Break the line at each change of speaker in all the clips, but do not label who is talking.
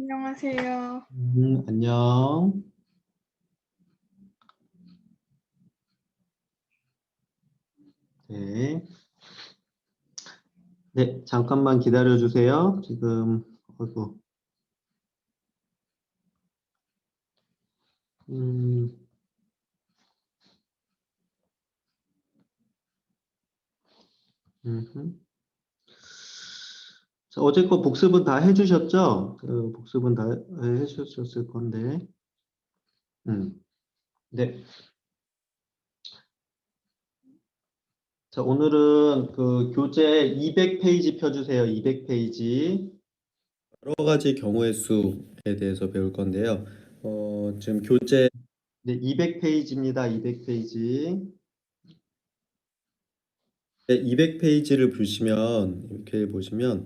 안녕하세요.
안녕. 네. 네, 잠깐만 기다려 주세요. 지금, 어이구, 음, 음흠. 자, 어제 거 복습은 다 해주셨죠? 그 복습은 다 해주셨을 건데. 네. 자, 오늘은 그 교재 200페이지 펴주세요. 200페이지. 여러 가지 경우의 수에 대해서 배울 건데요. 지금 교재 네, 200페이지입니다. 200페이지. 네, 200페이지를 보시면 이렇게 보시면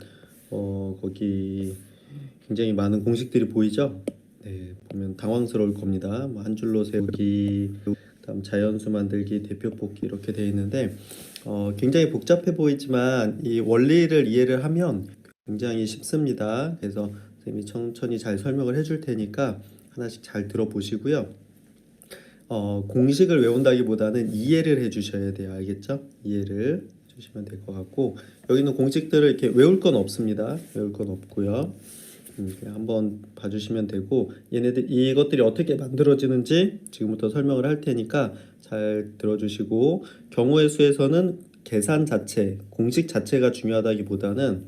거기 굉장히 많은 공식들이 보이죠? 네, 보면 당황스러울 겁니다. 뭐 한 줄로 세우기, 그다음 자연수 만들기, 대표 뽑기 이렇게 되어 있는데 굉장히 복잡해 보이지만 이 원리를 이해를 하면 굉장히 쉽습니다. 그래서 선생님이 천천히 잘 설명을 해줄 테니까 하나씩 잘 들어보시고요. 공식을 외운다기보다는 이해를 해주셔야 돼요. 알겠죠? 이해를 해주시면 될 것 같고 여기는 공식들을 이렇게 외울 건 없습니다. 외울 건 없고요. 그냥 한번 봐주시면 되고 얘네들 이것들이 어떻게 만들어지는지 지금부터 설명을 할 테니까 잘 들어주시고 경우의 수에서는 계산 자체, 공식 자체가 중요하다기보다는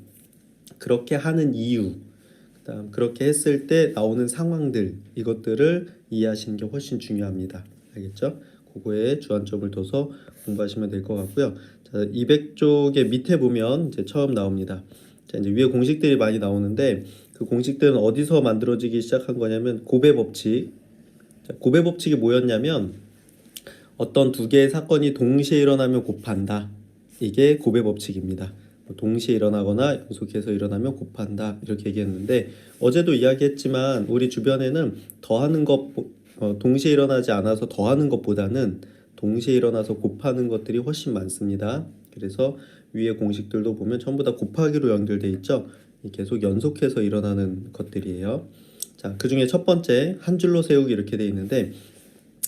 그렇게 하는 이유, 그다음 그렇게 했을 때 나오는 상황들 이것들을 이해하시는 게 훨씬 중요합니다. 알겠죠? 그거에 주안점을 둬서 공부하시면 될 것 같고요. 자, 200쪽의 밑에 보면 이제 처음 나옵니다. 자, 이제 위에 공식들이 많이 나오는데 그 공식들은 어디서 만들어지기 시작한 거냐면 고배 법칙. 자, 고배 법칙이 뭐였냐면 어떤 두 개의 사건이 동시에 일어나면 곱한다. 이게 고배 법칙입니다. 동시에 일어나거나 연속해서 일어나면 곱한다. 이렇게 얘기했는데 어제도 이야기했지만 우리 주변에는 더하는 것, 동시에 일어나지 않아서 더하는 것보다는 동시에 일어나서 곱하는 것들이 훨씬 많습니다. 그래서 위에 공식들도 보면 전부 다 곱하기로 연결돼 있죠. 계속 연속해서 일어나는 것들이에요. 자, 그 중에 첫 번째 한 줄로 세우기 이렇게 돼 있는데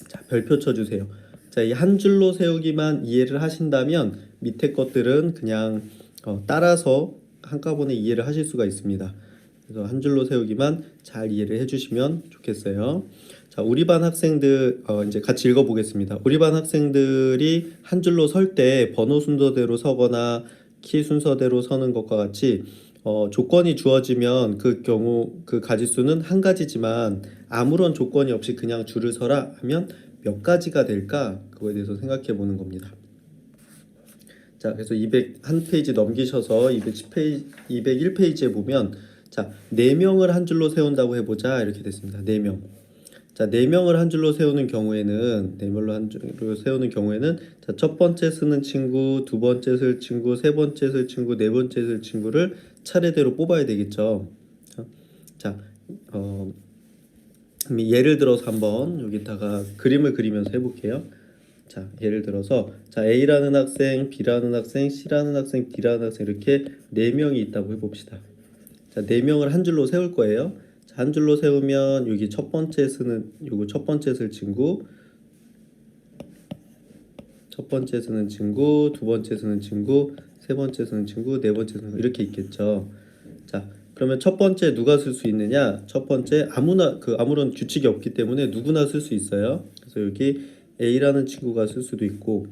자, 별표 쳐주세요. 자, 이 한 줄로 세우기만 이해를 하신다면 밑에 것들은 그냥 따라서 한꺼번에 이해를 하실 수가 있습니다. 그래서 한 줄로 세우기만 잘 이해를 해주시면 좋겠어요. 자, 우리 반 학생들 이제 같이 읽어보겠습니다. 우리 반 학생들이 한 줄로 설 때 번호 순서대로 서거나 키 순서대로 서는 것과 같이 조건이 주어지면 그 경우 그 가지수는 한 가지지만 아무런 조건이 없이 그냥 줄을 서라 하면 몇 가지가 될까? 그거에 대해서 생각해 보는 겁니다. 자, 그래서 201페이지 넘기셔서 210페이지, 201페이지에 보면 자, 4명을 한 줄로 세운다고 해보자. 이렇게 됐습니다. 4명. 자, 4명을 한 줄로 세우는 경우에는 4명을 한 줄로 세우는 경우에는 자, 첫 번째 쓰는 친구, 두 번째 쓸 친구, 세 번째 쓸 친구, 네 번째 쓸 친구를 차례대로 뽑아야 되겠죠. 자, 예를 들어서 한번 여기다가 그림을 그리면서 해볼게요. 자, 예를 들어서 자, A라는 학생, B라는 학생, C라는 학생, D라는 학생 이렇게 4명이 있다고 해봅시다. 자, 4명을 한 줄로 세울 거예요. 자, 한 줄로 세우면 여기 첫 번째 쓰는 요거 첫 번째 쓸 친구, 첫 번째 쓰는 친구, 두 번째 쓰는 친구, 세 번째 쓰는 친구, 네 번째 쓰는 친구 이렇게 있겠죠. 자, 그러면 첫 번째 누가 쓸 수 있느냐? 첫 번째 아무나 아무런 규칙이 없기 때문에 누구나 쓸 수 있어요. 그래서 여기 A라는 친구가 쓸 수도 있고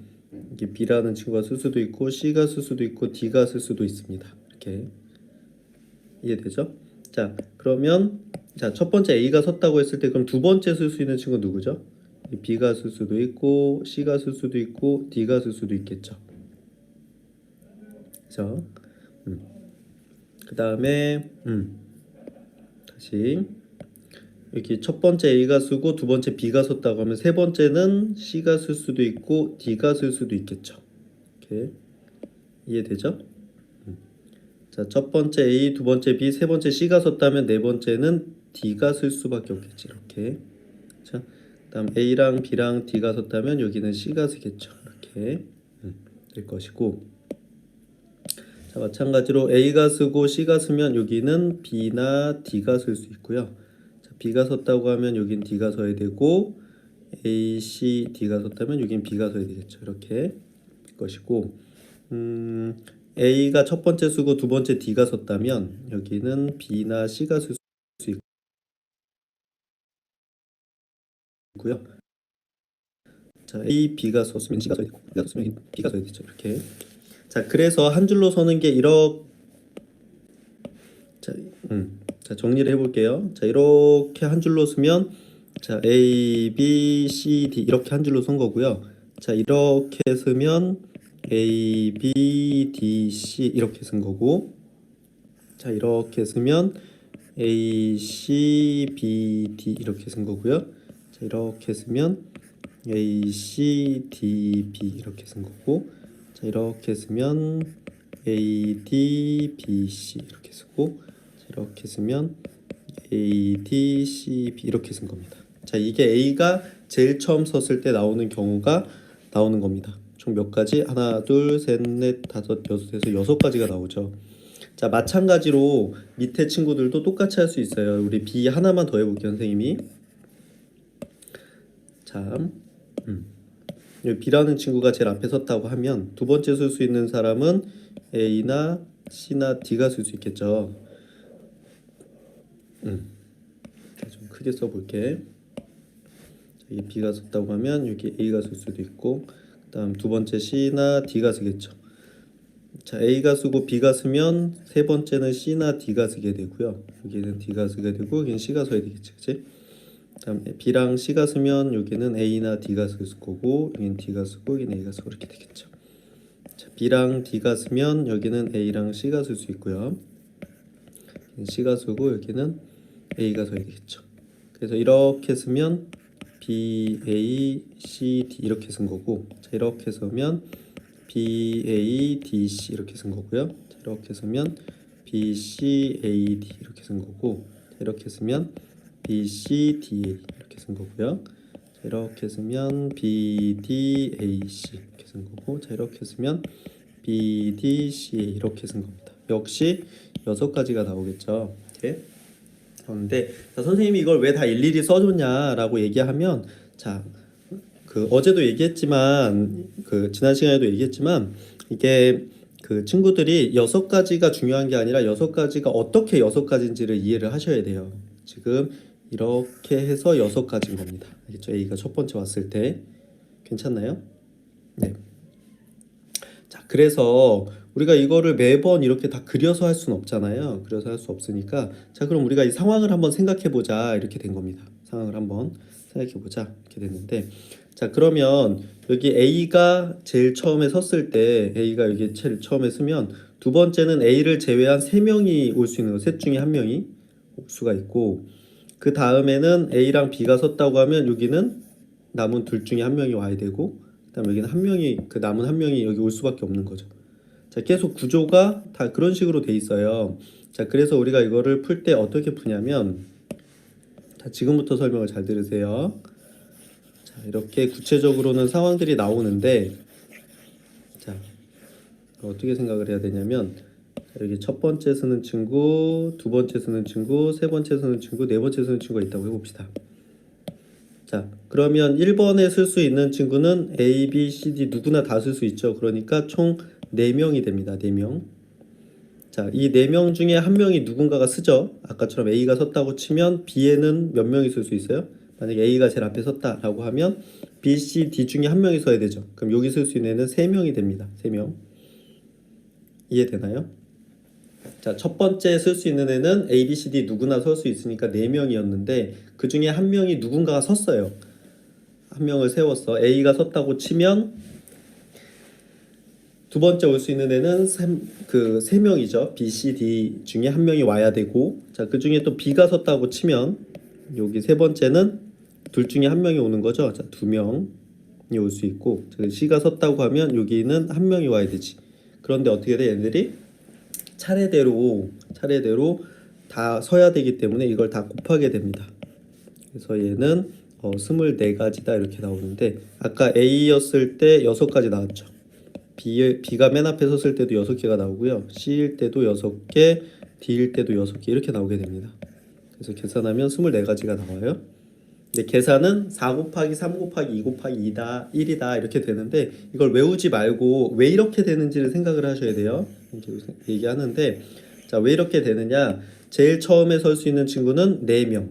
여기 B라는 친구가 쓸 수도 있고 C가 쓸 수도 있고 D가 쓸 수도 있습니다. 이렇게 이해되죠? 자, 그러면 자, 첫 번째 A가 섰다고 했을 때 그럼 두 번째 쓸 수 있는 친구 누구죠? B가 쓸 수도 있고 C가 쓸 수도 있고 D가 쓸 수도 있겠죠. 그죠? 그 다음에 다시 여기 첫 번째 A가 쓰고 두 번째 B가 섰다고 하면 세 번째는 C가 쓸 수도 있고 D가 쓸 수도 있겠죠. 이렇게 이해되죠? 자, 첫 번째 A, 두 번째 B, 세 번째 C가 섰다면 네 번째는 D가 쓸 수밖에 없겠지. 이렇게. 자, 그다음 A랑 B랑 D가 섰다면 여기는 C가 쓰겠죠. 이렇게 될 것이고. 자, 마찬가지로 A가 쓰고 C가 쓰면 여기는 B나 D가 쓸 수 있고요. 자, B가 섰다고 하면 여긴 D가 서야 되고 A, C, D가 섰다면 여긴 B가 서야 되겠죠. 이렇게 될 것이고 A가 첫 번째 쓰고 두 번째 D가 섰다면 여기는 B나 C가 쓸 수 있고요. 자, A, B가 썼으면 C가 써야 되고 B가 썼으면 B가 써야 되죠. 이렇게. 자, 그래서 한 줄로 서는 게 이렇게 자, 정리를 해볼게요. 자, 이렇게 한 줄로 쓰면 자, A, B, C, D 이렇게 한 줄로 쓴 거고요. 자, 이렇게 쓰면 A, B, D, C 이렇게 쓴 거고 자, 이렇게 쓰면 A, C, B, D 이렇게 쓴 거고요. 자, 이렇게 쓰면 A, C, D, B 이렇게 쓴 거고 자, 이렇게 쓰면 A, D, B, C 이렇게 쓰고 자, 이렇게 쓰면 A, D, C, B 이렇게 쓴 겁니다. 자, 이게 A가 제일 처음 썼을 때 나오는 경우가 나오는 겁니다. 총 몇 가지? 하나, 둘, 셋, 넷, 다섯, 여섯에서 여섯 가지가 나오죠. 자, 마찬가지로 밑에 친구들도 똑같이 할 수 있어요. 우리 B 하나만 더 해볼게요, 선생님이. 자, 여기 B라는 친구가 제일 앞에 섰다고 하면 두 번째 쓸 수 있는 사람은 A나 C나 D가 쓸 수 있겠죠. 좀 크게 써볼게. 여기 B가 썼다고 하면 여기 A가 쓸 수도 있고 그다음 두 번째 C나 D가 쓰겠죠. 자, A가 쓰고 B가 쓰면 세 번째는 C나 D가 쓰게 되고요. 여기는 D가 쓰게 되고 여기는 C가 써야 되겠지, 그치? 그다음 B랑 C가 쓰면 여기는 A나 D가 쓸 거고 여기는 D가 쓰고 여기는 A가 쓰고 이렇게 되겠죠. 자, B랑 D가 쓰면 여기는 A랑 C가 쓸 수 있고요. C가 쓰고 여기는 A가 써야 되겠죠. 그래서 이렇게 쓰면 B, A, C, D 이렇게 쓴 거고 자, 이렇게 쓰면 B, A, D, C 이렇게 쓴 거고요. 자, 이렇게 쓰면 B, C, A, D 이렇게 쓴 거고 자, 이렇게 쓰면 B, C, D, A 이렇게 쓴 거고요. 자, 이렇게 쓰면 B, D, A, C 이렇게 쓴 거고 자, 이렇게 쓰면 B, D, C, A 이렇게 쓴 겁니다. 역시 여섯 가지가 나오겠죠. 이렇게. 그런데 자, 선생님이 이걸 왜 다 일일이 써줬냐라고 얘기하면 자, 그 어제도 얘기했지만 그 지난 시간에도 얘기했지만 이게 그 친구들이 여섯 가지가 중요한 게 아니라 여섯 가지가 어떻게 여섯 가지인지를 이해를 하셔야 돼요. 지금 이렇게 해서 여섯 가지인 겁니다. 알겠죠? A가 첫 번째 왔을 때 괜찮나요? 네. 자, 그래서 우리가 이거를 매번 이렇게 다 그려서 할 수는 없잖아요. 그려서 할 수 없으니까 자, 그럼 우리가 이 상황을 한번 생각해 보자 이렇게 된 겁니다. 상황을 한번 생각해 보자 이렇게 됐는데 자, 그러면 여기 A가 제일 처음에 섰을 때 A가 여기 제일 처음에 쓰면 두 번째는 A를 제외한 세 명이 올 수 있는 거, 셋 중에 한 명이 올 수가 있고 그 다음에는 A랑 B가 섰다고 하면 여기는 남은 둘 중에 한 명이 와야 되고 그다음에 여기는 한 명이 그 남은 한 명이 여기 올 수밖에 없는 거죠. 자, 계속 구조가 다 그런 식으로 돼 있어요. 자, 그래서 우리가 이거를 풀 때 어떻게 푸냐면 자, 지금부터 설명을 잘 들으세요. 자, 이렇게 구체적으로는 상황들이 나오는데 자, 어떻게 생각을 해야 되냐면 여기 첫 번째 쓰는 친구, 두 번째 쓰는 친구, 세 번째 쓰는 친구, 네 번째 쓰는 친구가 있다고 해봅시다. 자, 그러면 1번에 쓸 수 있는 친구는 A, B, C, D 누구나 다 쓸 수 있죠. 그러니까 총 4명이 됩니다. 4명. 자, 이 4명 중에 한 명이 누군가가 쓰죠. 아까처럼 A가 섰다고 치면 B에는 몇 명이 쓸 수 있어요? 만약에 A가 제일 앞에 섰다라고 하면 B, C, D 중에 한 명이 서야 되죠. 그럼 여기 쓸 수 있는 애는 3명이 됩니다. 3명. 이해되나요? 자, 첫 번째 쓸 수 있는 애는 A, B, C, D 누구나 설 수 있으니까 4명이었는데 그 중에 한 명이 누군가가 섰어요. 한 명을 세웠어. A가 섰다고 치면 두 번째 올 수 있는 애는 세 명이죠. B, C, D 중에 한 명이 와야 되고 자, 그 중에 또 B가 섰다고 치면 여기 세 번째는 둘 중에 한 명이 오는 거죠. 자, 2명이 올 수 있고 C가 섰다고 하면 여기는 한 명이 와야 되지. 그런데 어떻게 돼? 얘네들이 차례대로 다 서야 되기 때문에 이걸 다 곱하게 됩니다. 그래서 얘는 24가지다 이렇게 나오는데 아까 A였을 때 6가지 나왔죠. B가 맨 앞에 섰을 때도 6개가 나오고요. C일 때도 6개, D일 때도 6개 이렇게 나오게 됩니다. 그래서 계산하면 24가지가 나와요. 근데 계산은 4 곱하기 3 곱하기 2 곱하기 2다 1이다 이렇게 되는데 이걸 외우지 말고 왜 이렇게 되는지를 생각을 하셔야 돼요. 이제 얘기하는데 자, 왜 이렇게 되느냐? 제일 처음에 설 수 있는 친구는 4명.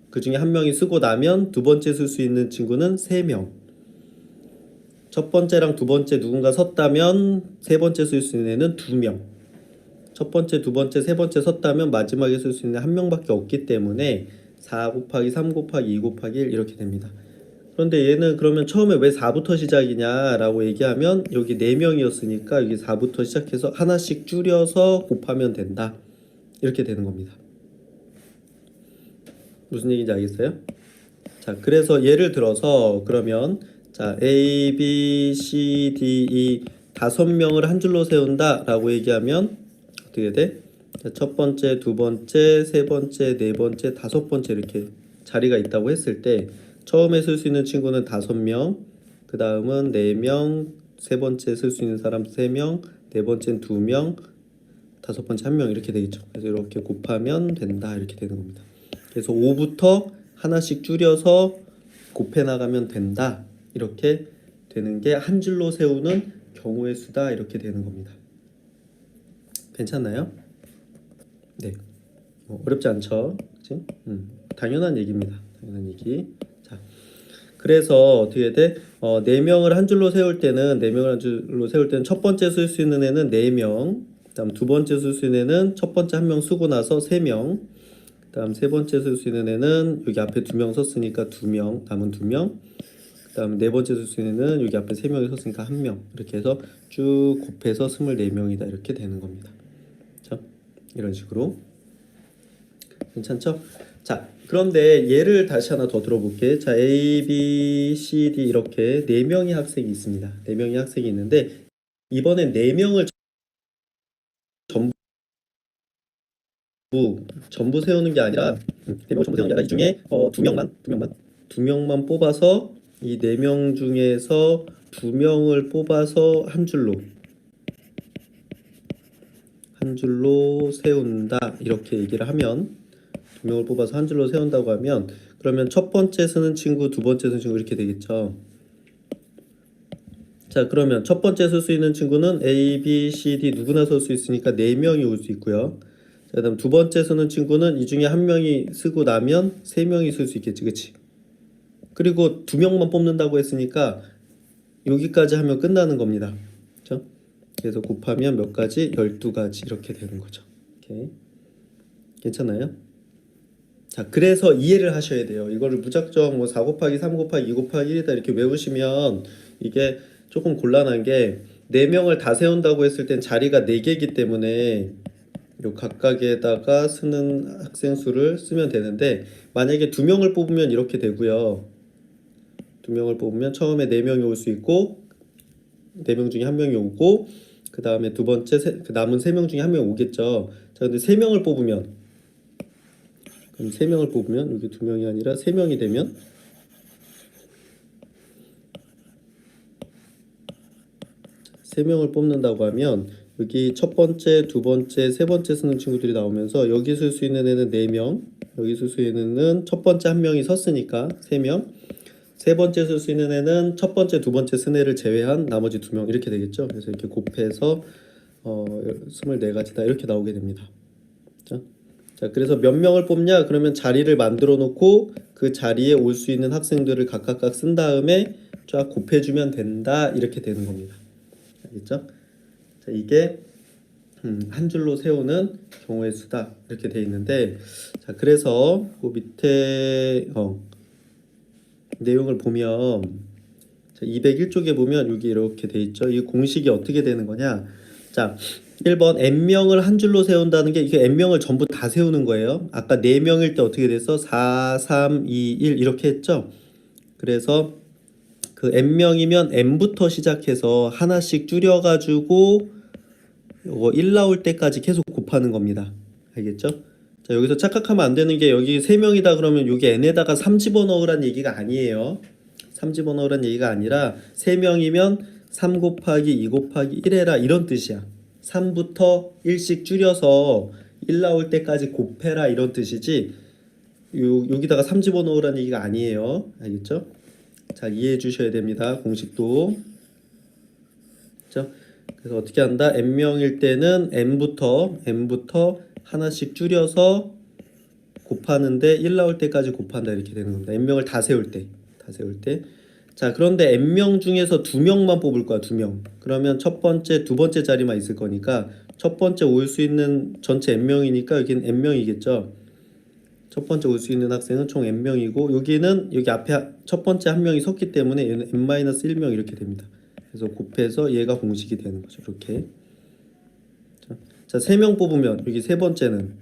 그 중에 한 명이 쓰고 나면 두 번째 쓸 수 있는 친구는 3명. 첫 번째랑 두 번째 누군가 섰다면 세 번째 쓸 수 있는 애는 2명. 첫 번째, 두 번째, 세 번째 섰다면 마지막에 쓸 수 있는 한 명밖에 없기 때문에 4 곱하기 3 곱하기 2 곱하기 1 이렇게 됩니다. 그런데 얘는 그러면 처음에 왜 4부터 시작이냐라고 얘기하면 여기 4명이었으니까 여기 4부터 시작해서 하나씩 줄여서 곱하면 된다. 이렇게 되는 겁니다. 무슨 얘기인지 알겠어요? 자, 그래서 예를 들어서 그러면 자, A, B, C, D, E 5명을 한 줄로 세운다 라고 얘기하면 어떻게 돼? 자, 첫 번째, 두 번째, 세 번째, 네 번째, 다섯 번째 이렇게 자리가 있다고 했을 때 처음에 쓸 수 있는 친구는 5명, 그 다음은 4명, 세 번째 쓸 수 있는 사람 3명, 네 번째는 2명, 다섯 번째 1명 이렇게 되겠죠. 그래서 이렇게 곱하면 된다 이렇게 되는 겁니다. 그래서 5부터 하나씩 줄여서 곱해 나가면 된다 이렇게 되는 게 한 줄로 세우는 경우의 수다 이렇게 되는 겁니다. 괜찮나요? 네, 어렵지 않죠? 그치? 당연한 얘기입니다. 당연한 얘기. 자, 그래서 어떻게 돼? 4명을 한 줄로 세울 때는 4명을 한 줄로 세울 때는 첫 번째 쓸 수 있는 애는 4명. 그다음 두 번째 쓸 수 있는 애는 첫 번째 한 명 쓰고 나서 3명. 그다음 세 번째 쓸 수 있는 애는 여기 앞에 2명 썼으니까 2명, 남은 2명. 그다음 네 번째 쓸 수 있는 애는 여기 앞에 3명이 썼으니까 1명. 이렇게 해서 쭉 곱해서 24명이다 이렇게 되는 겁니다. 자, 이런 식으로 괜찮죠? 자, 그런데 예를 다시 하나 더 들어볼게. 자, A, B, C, D 이렇게 4명의 학생이 있습니다. 4명의 학생이 있는데 이번엔 4명을 전부 세우는 게 아니라 4명을 전부 세우는 게 아니라 이 중에 2명만 뽑아서 이 4명 중에서 2명을 뽑아서 한 줄로 세운다 이렇게 얘기를 하면 2명을 뽑아서 한 줄로 세운다고 하면 그러면 첫 번째 쓰는 친구, 두 번째 쓰는 친구 이렇게 되겠죠. 자, 그러면 첫 번째 쓸 수 있는 친구는 A, B, C, D 누구나 쓸 수 있으니까 4명이 올 수 있고요. 자, 그다음 두 번째 쓰는 친구는 이 중에 한 명이 쓰고 나면 3명이 쓸 수 있겠지, 그치? 그리고 2명만 뽑는다고 했으니까 여기까지 하면 끝나는 겁니다. 그렇죠? 그래서 곱하면 몇 가지? 12가지 이렇게 되는 거죠. 오케이. 괜찮아요? 자, 그래서 이해를 하셔야 돼요. 이거를 무작정 뭐 4 곱하기 3 곱하기 2 곱하기 1이다 이렇게 외우시면 이게 조금 곤란한 게 4명을 다 세운다고 했을 땐 자리가 4개이기 때문에 요 각각에다가 쓰는 학생 수를 쓰면 되는데 만약에 2명을 뽑으면 이렇게 되고요. 2명을 뽑으면 처음에 4명이 올 수 있고 4명 중에 1명이 오고 그 다음에 두 번째 그 남은 3명 중에 1명 오겠죠. 자, 근데 3명을 뽑으면 그럼 3명을 뽑으면 여기 2명이 아니라 3명이 되면 세 명을 뽑는다고 하면 여기 첫 번째, 두 번째, 세 번째 쓰는 친구들이 나오면서 여기 쓸 수 있는 애는 4명, 여기 쓸 수 있는 애는 첫 번째 한 명이 섰으니까 3명, 세 번째 쓸 수 있는 애는 첫 번째, 두 번째 쓴 애를 제외한 나머지 2명 이렇게 되겠죠. 그래서 이렇게 곱해서 24가지다 이렇게 나오게 됩니다. 자, 그래서 몇 명을 뽑냐? 그러면 자리를 만들어 놓고 그 자리에 올 수 있는 학생들을 각각 쓴 다음에 쫙 곱해주면 된다 이렇게 되는 겁니다. 알겠죠? 자, 이게 한 줄로 세우는 경우의 수다 이렇게 돼 있는데 자, 그래서 그 밑에 내용을 보면 자, 201쪽에 보면 여기 이렇게 돼 있죠. 이 공식이 어떻게 되는 거냐? 자, 1번 n명을 한 줄로 세운다는 게 이게 n명을 전부 다 세우는 거예요. 아까 4명일 때 어떻게 됐어? 4, 3, 2, 1 이렇게 했죠. 그래서 그 n명이면 n부터 시작해서 하나씩 줄여가지고 요거 1 나올 때까지 계속 곱하는 겁니다. 알겠죠? 자, 여기서 착각하면 안 되는 게 여기 3명이다 그러면 여기 n에다가 3 집어넣으란 얘기가 아니에요. 3 집어넣으란 얘기가 아니라 3명이면 3 곱하기 2 곱하기 1 해라 이런 뜻이야. 3부터 1씩 줄여서 1 나올 때까지 곱해라 이런 뜻이지 여기다가 3 집어넣으라는 얘기가 아니에요. 알겠죠? 잘 이해해 주셔야 됩니다. 공식도. 그렇죠? 그래서 어떻게 한다? n명일 때는 n부터 하나씩 줄여서 곱하는데 1 나올 때까지 곱한다 이렇게 되는 겁니다. n명을 다 세울 때. 자, 그런데 n명 중에서 2명만 뽑을 거야. 2명. 그러면 첫 번째, 두 번째 자리만 있을 거니까 첫 번째 올 수 있는 전체 n명이니까 여기는 n명이겠죠. 첫 번째 올 수 있는 학생은 총 n명이고 여기는 여기 앞에 첫 번째 한 명이 섰기 때문에 얘는 n-1명 이렇게 됩니다. 그래서 곱해서 얘가 공식이 되는 거죠. 이렇게. 자, 3명 뽑으면 여기 세 번째는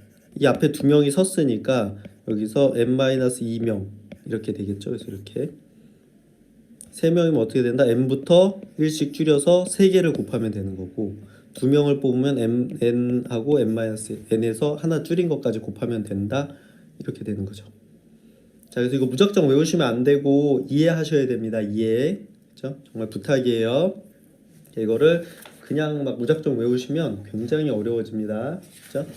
이 앞에 2명이 섰으니까 여기서 n-2명 이렇게 되겠죠. 그래서 이렇게 3명이면 어떻게 된다? n부터 1씩 줄여서 3개를 곱하면 되는 거고 2명을 뽑으면 n하고 n에서 하나 줄인 것까지 곱하면 된다. 이렇게 되는 거죠. 자, 그래서 이거 무작정 외우시면 안 되고 이해하셔야 됩니다. 이해. 그렇죠? 정말 부탁이에요. 이거를 그냥 막 무작정 외우시면 굉장히 어려워집니다. 그렇죠?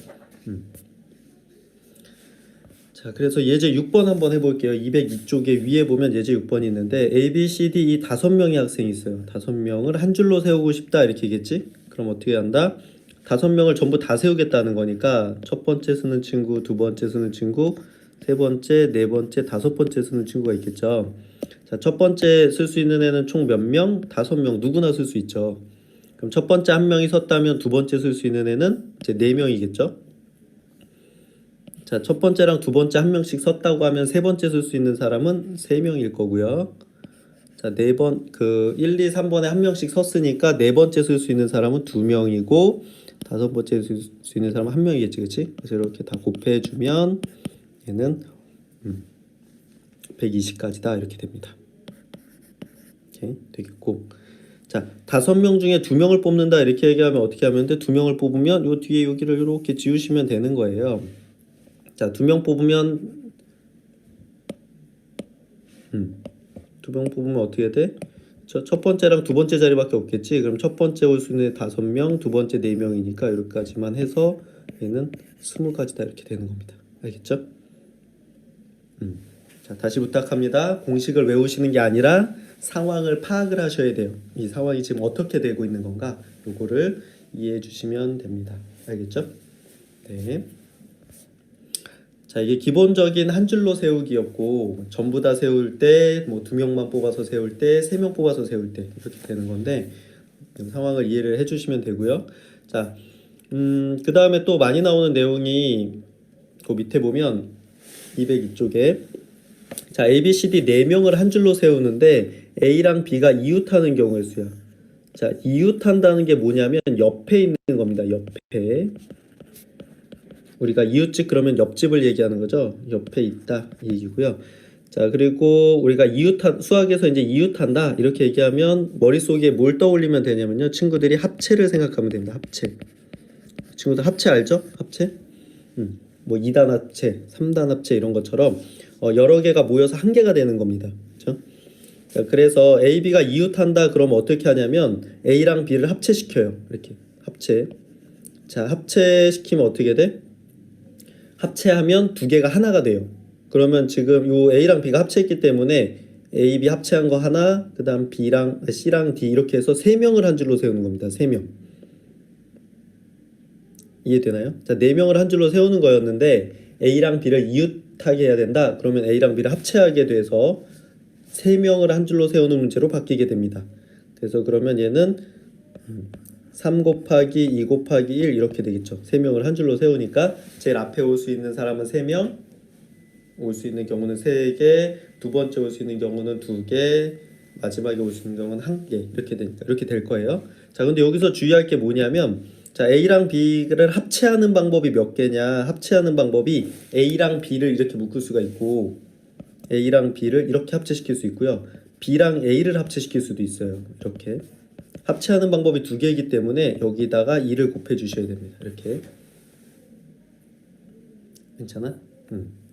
자, 그래서 예제 6번 한번 해볼게요. 202쪽에 위에 보면 예제 6번이 있는데 A, B, C, D 이 5명의 학생이 있어요. 5명을 한 줄로 세우고 싶다 이렇게겠지? 그럼 어떻게 한다? 5명을 전부 다 세우겠다는 거니까 첫 번째 쓰는 친구, 두 번째 쓰는 친구, 세 번째, 네 번째, 다섯 번째 쓰는 친구가 있겠죠. 자, 첫 번째 쓸 수 있는 애는 총 몇 명? 5명 누구나 쓸 수 있죠. 그럼 첫 번째 한 명이 섰다면 두 번째 쓸 수 있는 애는 이제 4명이겠죠. 자, 첫 번째랑 두 번째 한 명씩 섰다고 하면 세 번째 쓸 수 있는 사람은 3명일 거고요. 자, 1, 2, 3번에 한 명씩 섰으니까 네 번째 쓸 수 있는 사람은 2명이고 다섯 번째 쓸 수 있는 사람은 1명이겠지, 그렇지? 그래서 이렇게 다 곱해주면 얘는 120까지다 이렇게 됩니다. 이렇게 되겠고, 자, 5명 중에 2명을 뽑는다 이렇게 얘기하면 어떻게 하면 돼? 2명을 뽑으면 요 뒤에 여기를 이렇게 지우시면 되는 거예요. 자, 2명 뽑으면 2명 뽑으면 어떻게 돼? 첫 번째랑 두 번째 자리밖에 없겠지. 그럼 첫 번째 올 수 있는 5명, 두 번째 4명이니까 여기까지만 해서 얘는 20까지다 이렇게 되는 겁니다. 알겠죠? 자, 다시 부탁합니다. 공식을 외우시는 게 아니라 상황을 파악을 하셔야 돼요. 이 상황이 지금 어떻게 되고 있는 건가? 요거를 이해해 주시면 됩니다. 알겠죠? 네. 자, 이게 기본적인 한 줄로 세우기였고 전부 다 세울 때 뭐 2명만 뽑아서 세울 때 3명 뽑아서 세울 때 이렇게 되는 건데 상황을 이해를 해주시면 되고요. 자, 그 다음에 또 많이 나오는 내용이 그 밑에 보면 202쪽에 자, A, B, C, D 4명을 한 줄로 세우는데 A랑 B가 이웃하는 경우의 수야. 자, 이웃한다는 게 뭐냐면 옆에 있는 겁니다. 옆에. 우리가 이웃집 그러면 옆집을 얘기하는 거죠. 옆에 있다 이 얘기고요. 자, 그리고 우리가 수학에서 이제 이웃한다 이렇게 얘기하면 머릿속에 뭘 떠올리면 되냐면요. 친구들이 합체를 생각하면 됩니다. 합체. 친구들 합체 알죠? 합체? 뭐 2단 합체, 3단 합체 이런 것처럼 여러 개가 모여서 한 개가 되는 겁니다. 그렇죠? 자, 그래서 A, B가 이웃한다 그러면 어떻게 하냐면 A랑 B를 합체시켜요. 이렇게 합체. 자, 합체시키면 어떻게 돼? 합체하면 두 개가 하나가 돼요. 그러면 지금 요 A랑 B가 합체했기 때문에 A, B 합체한 거 하나, 그 다음 B랑 C랑 D 이렇게 해서 3명을 한 줄로 세우는 겁니다. 3명. 이해되나요? 자, 4명을 한 줄로 세우는 거였는데 A랑 B를 이웃하게 해야 된다. 그러면 A랑 B를 합체하게 돼서 3명을 한 줄로 세우는 문제로 바뀌게 됩니다. 그래서 그러면 얘는 3 곱하기 2 곱하기 1 이렇게 되겠죠. 3명을 한 줄로 세우니까 제일 앞에 올 수 있는 사람은 3명, 올 수 있는 경우는 3개, 두 번째 올 수 있는 경우는 2개, 마지막에 올 수 있는 경우는 1개 이렇게 되니까 이렇게 될 거예요. 자, 근데 여기서 주의할 게 뭐냐면 자, A랑 B를 합체하는 방법이 몇 개냐? 합체하는 방법이 A랑 B를 이렇게 묶을 수가 있고 A랑 B를 이렇게 합체시킬 수 있고요. B랑 A를 합체시킬 수도 있어요. 이렇게. 합체하는 방법이 2개이기 때문에 여기다가 2를 곱해 주셔야 됩니다. 이렇게. 괜찮아?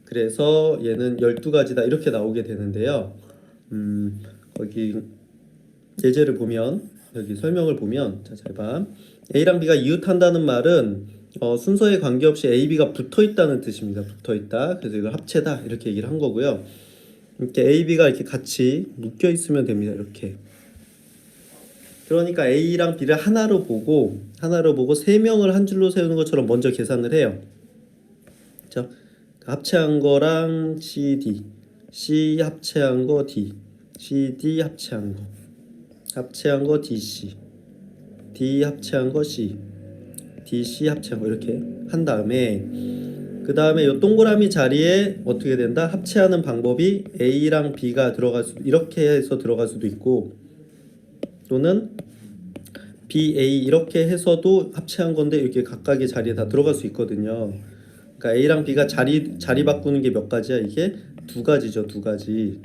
그래서 얘는 12가지다 이렇게 나오게 되는데요. 거기 예제를 보면 여기 설명을 보면 자, 잘 봐. A랑 B가 이웃한다는 말은 순서에 관계없이 A, B가 붙어 있다는 뜻입니다. 붙어 있다. 그래서 이걸 합체다 이렇게 얘기를 한 거고요. 이렇게 A, B가 이렇게 같이 묶여 있으면 됩니다. 이렇게. 그러니까 A랑 B를 하나로 보고 세 명을 한 줄로 세우는 것처럼 먼저 계산을 해요. 그렇죠? 합체한 거랑 CD, C 합체한 거 D, CD 합체한 거 DC, D 합체한 거 C, DC 합체한 거 이렇게 한 다음에 그 다음에 이 동그라미 자리에 어떻게 된다? 합체하는 방법이 A랑 B가 들어갈 수 이렇게 해서 들어갈 수도 있고 또는 BA 이렇게 해서도 합체한 건데 이렇게 각각의 자리에 다 들어갈 수 있거든요. 그러니까 A랑 B가 자리 바꾸는 게 몇 가지야? 이게 두 가지죠, 두 가지.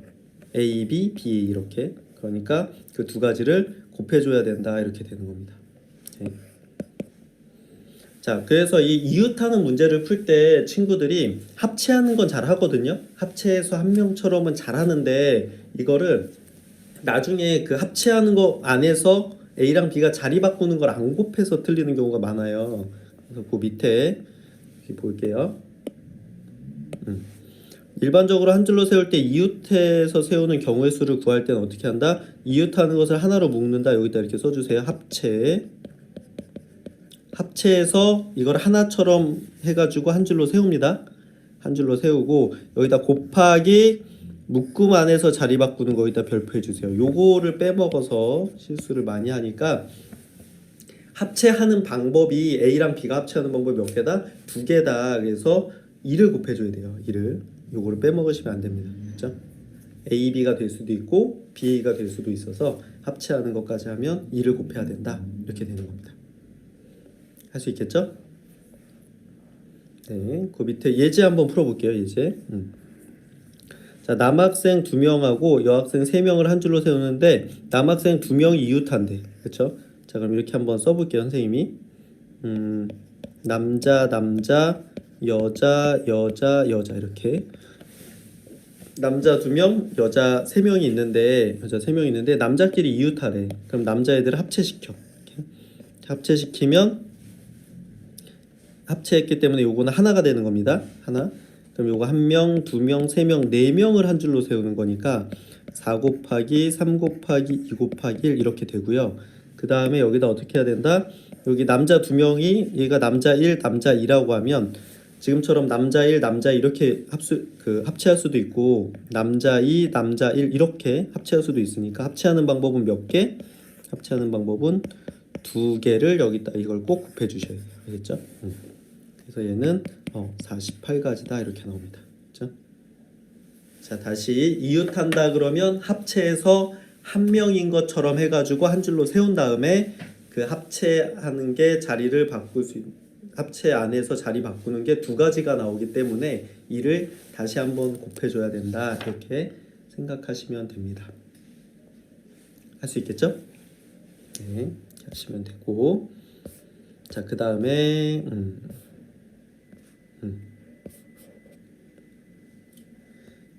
A, B, B 이렇게. 그러니까 그 두 가지를 곱해줘야 된다 이렇게 되는 겁니다. 오케이. 자, 그래서 이 이웃하는 문제를 풀 때 친구들이 합체하는 건 잘 하거든요. 합체해서 한 명처럼은 잘 하는데 이거를 나중에 그 합체하는 거 안에서 A랑 B가 자리 바꾸는 걸 안 곱해서 틀리는 경우가 많아요. 그래서 그 밑에 여기 볼게요. 일반적으로 한 줄로 세울 때 이웃해서 세우는 경우의 수를 구할 때는 어떻게 한다? 이웃하는 것을 하나로 묶는다. 여기다 이렇게 써주세요. 합체해서 이걸 하나처럼 해가지고 한 줄로 세웁니다. 한 줄로 세우고 여기다 곱하기 묶음 안에서 자리 바꾸는 거기다 별표해 주세요. 요거를 빼먹어서 실수를 많이 하니까 합체하는 방법이 A랑 B가 합체하는 방법이 몇 개다? 두 개다. 그래서 2를 곱해줘야 돼요. 2를. 요거를 빼먹으시면 안 됩니다. 그렇죠? A, B가 될 수도 있고 B가 될 수도 있어서 합체하는 것까지 하면 2를 곱해야 된다. 이렇게 되는 겁니다. 할 수 있겠죠? 네, 그 밑에 예제 한번 풀어볼게요. 예제. 자, 남학생 2명하고 여학생 3명을 한 줄로 세우는데 남학생 2명이 이웃한대. 그렇죠? 자, 그럼 이렇게 한번 써볼게요. 선생님이 남자 여자 이렇게 남자 2명 여자 3명이 있는데 남자끼리 이웃하래. 그럼 남자애들을 합체시켜. 이렇게. 합체시키면 합체했기 때문에 요거는 하나가 되는 겁니다. 하나. 그럼 요거 1명, 2명, 3명, 4명을 한 줄로 세우는 거니까 4 곱하기 3 곱하기 2 곱하기 1 이렇게 되고요. 그 다음에 여기다 어떻게 해야 된다? 여기 남자 2명이 얘가 남자 1, 남자 2라고 하면 지금처럼 남자 1, 남자 2 이렇게 합체할 수도 있고 남자 2, 남자 1 이렇게 합체할 수도 있으니까 합체하는 방법은 몇 개? 합체하는 방법은 2개를 여기다 이걸 꼭 곱해 주셔야 돼요. 알겠죠? 그래서 얘는 48가지다 이렇게 나옵니다. 그렇죠? 자, 다시 이웃한다 그러면 합체해서 한 명인 것처럼 해가지고 한 줄로 세운 다음에 그 합체하는 게 자리를 바꿀 수 있는 합체 안에서 자리 바꾸는 게 두 가지가 나오기 때문에 이를 다시 한번 곱해줘야 된다 이렇게 생각하시면 됩니다. 할 수 있겠죠? 네, 하시면 되고 자, 그 다음에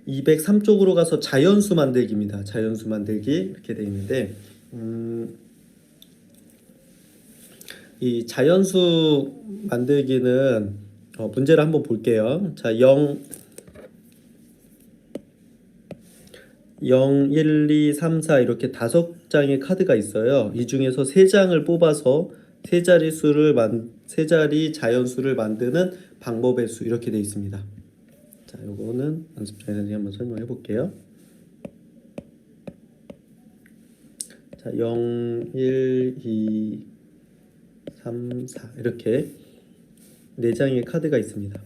203쪽으로 가서 자연수 만들기입니다. 자연수 만들기 이렇게 되어 있는데 이 자연수 만들기는 문제를 한번 볼게요. 자, 0, 1, 2, 3, 4 이렇게 5장의 카드가 있어요. 이 중에서 3장을 뽑아서 세 자리 자연수를 만드는 방법의 수 이렇게 되어 있습니다. 자, 요거는 연습장에 선생님 한번 설명해 볼게요. 자, 0, 1, 2, 3, 4 이렇게 4장의 카드가 있습니다.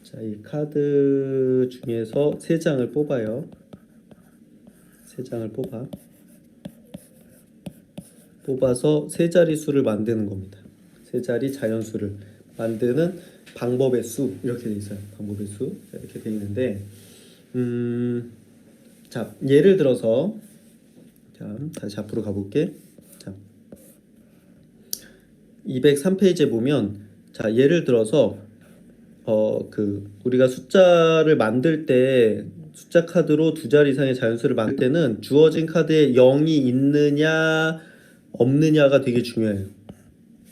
자, 이 카드 중에서 3장을 뽑아요. 3장을 뽑아서 세 자리 수를 만드는 겁니다. 세 자리 자연수를 만드는 방법의 수 이렇게 돼 있어요. 방법의 수 이렇게 돼 있는데 자, 예를 들어서 자, 다시 앞으로 가볼게. 자, 203페이지에 보면 자, 예를 들어서 우리가 숫자를 만들 때 숫자 카드로 두 자리 이상의 자연수를 만들 때는 주어진 카드에 0이 있느냐 없느냐가 되게 중요해요.